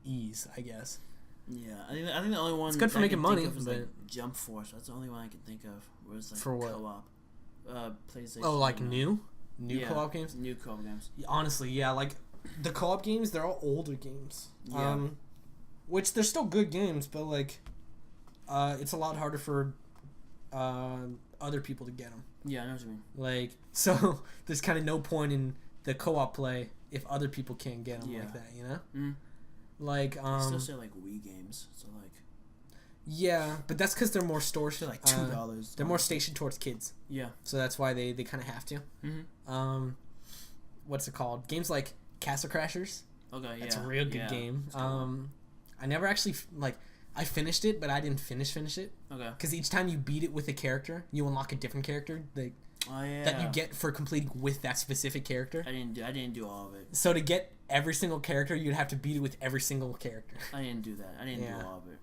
Speaker 1: ease, I guess.
Speaker 2: Yeah, I think the only one
Speaker 1: it's good for making money.
Speaker 2: Is like Jump Force. That's the only one I can think of. Where it's like
Speaker 1: for what?
Speaker 2: Co-op. PlayStation.
Speaker 1: Oh, like new co-op games.
Speaker 2: New co-op games.
Speaker 1: Honestly, yeah, like the co-op games, they're all older games.
Speaker 2: Yeah.
Speaker 1: Which they're still good games, but like, it's a lot harder for other people to get them.
Speaker 2: Yeah, I know what you mean.
Speaker 1: Like, so there's kind of no point in the co-op play if other people can't get them like that, you know?
Speaker 2: Mm.
Speaker 1: Like,
Speaker 2: I still say like Wii games, so like.
Speaker 1: Yeah, but that's because they're more
Speaker 2: like $2.
Speaker 1: They're more stationed towards kids.
Speaker 2: Yeah.
Speaker 1: So that's why they kind of have to.
Speaker 2: Mm-hmm.
Speaker 1: What's it called? Games like Castle Crashers.
Speaker 2: Okay, yeah.
Speaker 1: That's a real good game. I never actually I finished it, but I didn't finish it.
Speaker 2: Okay.
Speaker 1: Because each time you beat it with a character, you unlock a different character that you get for completing with that specific character.
Speaker 2: I didn't do all of it.
Speaker 1: So to get every single character, you'd have to beat it with every single character.
Speaker 2: I didn't do that. I didn't do all of it.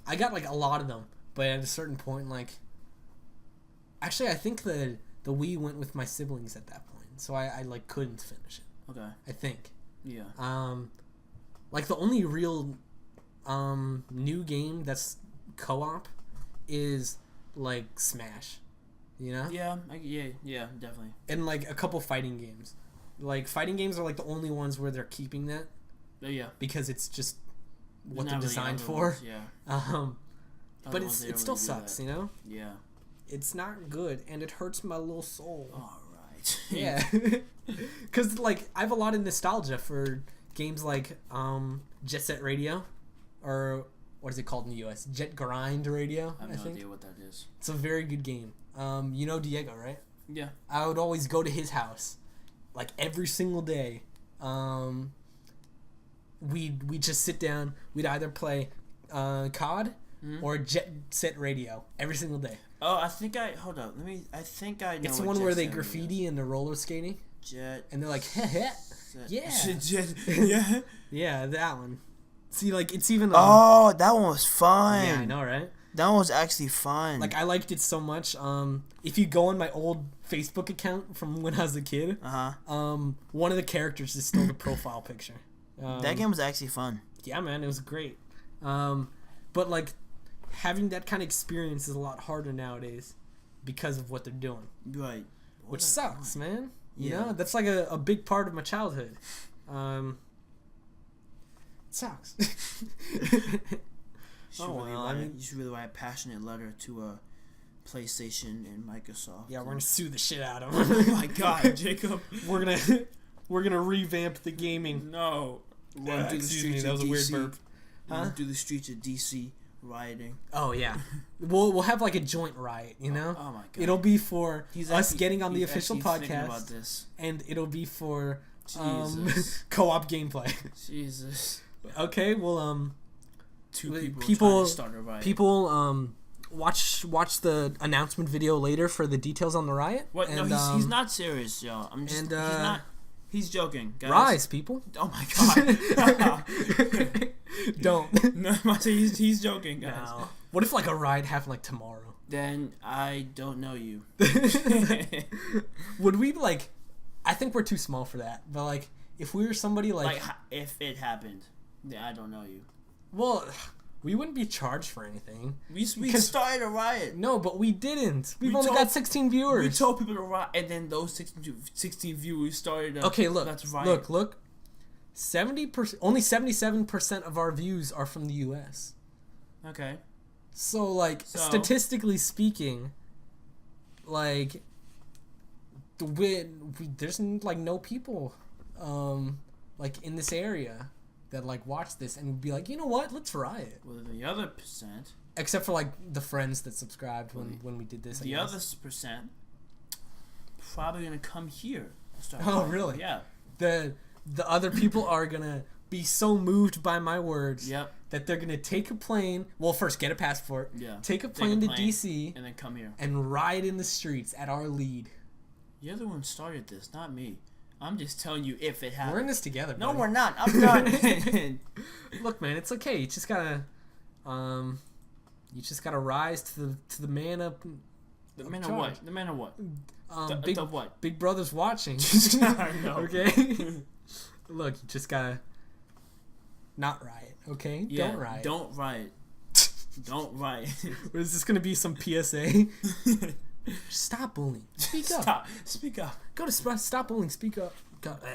Speaker 1: I got like a lot of them, but at a certain point, like, actually, I think the Wii went with my siblings at that point, so I like couldn't finish it.
Speaker 2: Okay.
Speaker 1: I think.
Speaker 2: Yeah.
Speaker 1: Like the only real new game that's co-op is like Smash, you know?
Speaker 2: Yeah, definitely.
Speaker 1: And like a couple fighting games. Like fighting games are like the only ones where they're keeping that.
Speaker 2: Yeah.
Speaker 1: Because it's just what they're
Speaker 2: really
Speaker 1: designed for.
Speaker 2: Ones, yeah.
Speaker 1: But it still sucks, you know?
Speaker 2: Yeah.
Speaker 1: It's not good, and it hurts my little soul.
Speaker 2: All right.
Speaker 1: Yeah. Because, like, I have a lot of nostalgia for games like Jet Set Radio, or what is it called in the U.S.? Jet Grind Radio,
Speaker 2: I have no idea what that is.
Speaker 1: It's a very good game. You know Diego, right?
Speaker 2: Yeah.
Speaker 1: I would always go to his house, like, every single day. We'd just sit down. We'd either play COD or Jet Set Radio every single day.
Speaker 2: Oh, I think hold up. I think I know.
Speaker 1: It's the one where they graffiti and they're roller skating.
Speaker 2: Jet.
Speaker 1: And they're like, heh heh. Yeah.
Speaker 2: Jet. Yeah.
Speaker 1: Yeah, that one. See, like, it's even.
Speaker 2: Oh, that one was fun.
Speaker 1: Yeah, I know, right?
Speaker 2: That one was actually fun.
Speaker 1: Like, I liked it so much. If you go on my old Facebook account from when I was a kid, one of the characters is still the profile picture.
Speaker 2: That game was actually fun.
Speaker 1: Yeah, man, it was great. But like, having that kind of experience is a lot harder nowadays because of what they're doing.
Speaker 2: Right.
Speaker 1: Which sucks, man. You know, that's like a big part of my childhood. It sucks.
Speaker 2: You should really write a passionate letter to PlayStation and Microsoft.
Speaker 1: Yeah, we're gonna sue the shit out of them.
Speaker 2: Oh my God, Jacob.
Speaker 1: We're gonna revamp the gaming.
Speaker 2: No.
Speaker 1: Excuse me, that was a weird burp.
Speaker 2: Huh? Do the streets of DC rioting.
Speaker 1: Oh yeah, we'll have like a joint riot, you know.
Speaker 2: Oh my God.
Speaker 1: It'll be for us getting on the official podcast,
Speaker 2: about this.
Speaker 1: and it'll be for
Speaker 2: Jesus.
Speaker 1: Co-op gameplay.
Speaker 2: Jesus.
Speaker 1: Okay, well,
Speaker 2: Two people trying to start a riot.
Speaker 1: People, watch the announcement video later for the details on the riot.
Speaker 2: What?
Speaker 1: And,
Speaker 2: no, he's not serious, yo. He's not. He's joking, guys.
Speaker 1: Rise, people.
Speaker 2: Oh my god.
Speaker 1: Don't.
Speaker 2: No, he's joking, guys.
Speaker 1: No. What if like a riot happened like tomorrow?
Speaker 2: Then I don't know you.
Speaker 1: Would we like? I think we're too small for that. But like, if we were somebody like
Speaker 2: if it happened, then I don't know you.
Speaker 1: Well, we wouldn't be charged for anything.
Speaker 2: We started a riot.
Speaker 1: No, but we didn't. We've only got 16 viewers.
Speaker 2: We told people to riot, and then those 16 viewers started.
Speaker 1: Okay, look, look. 70%, only 77% of our views are from the U.S.
Speaker 2: Okay.
Speaker 1: So, like, statistically speaking, like, there's like no people, like in this area that like watch this and would be like, you know what, let's riot.
Speaker 2: Well, the other percent,
Speaker 1: except for like the friends that subscribed when we did this.
Speaker 2: The other percent probably gonna come here.
Speaker 1: Oh, really?
Speaker 2: Yeah.
Speaker 1: The other people are gonna be so moved by my words.
Speaker 2: Yep.
Speaker 1: That they're gonna take a plane. Well, first get a passport.
Speaker 2: Yeah.
Speaker 1: Take a plane to DC
Speaker 2: and then come here
Speaker 1: and riot in the streets at our lead.
Speaker 2: You're the one started this, not me. I'm just telling you if it happens.
Speaker 1: We're in this together, buddy.
Speaker 2: No, we're not. I'm done.
Speaker 1: Look, man, it's okay. You just gotta, rise to the man up.
Speaker 2: The man of what? The man of what?
Speaker 1: The
Speaker 2: what?
Speaker 1: Big Brother's watching.
Speaker 2: I know.
Speaker 1: Okay. Look, you just gotta not riot. Okay.
Speaker 2: Yeah,
Speaker 1: don't riot.
Speaker 2: Don't riot. Don't riot.
Speaker 1: What is this gonna be? Some PSA? Stop bullying. Speak up.
Speaker 2: Speak up.
Speaker 1: Go to Stop Bullying. Speak up.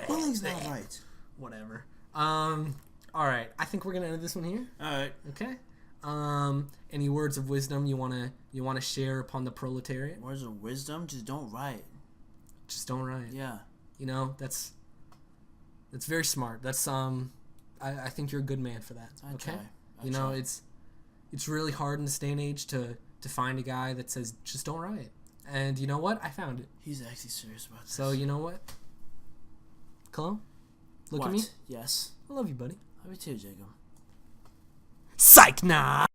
Speaker 2: Bullying's not right.
Speaker 1: Whatever. All right. I think we're gonna end this one here.
Speaker 2: All right.
Speaker 1: Okay. Any words of wisdom you wanna share upon the proletariat?
Speaker 2: Words of wisdom? Just don't riot.
Speaker 1: Just don't riot.
Speaker 2: Yeah.
Speaker 1: You know, that's very smart. That's I think you're a good man for that. Okay. You know, it's really hard in this day and age to find a guy that says just don't riot. And you know what? I found it.
Speaker 2: He's actually serious about this.
Speaker 1: So you know what? Cologne? Look at me.
Speaker 2: Yes.
Speaker 1: I love you, buddy.
Speaker 2: Love you too, Jacob.
Speaker 1: Psych, nah.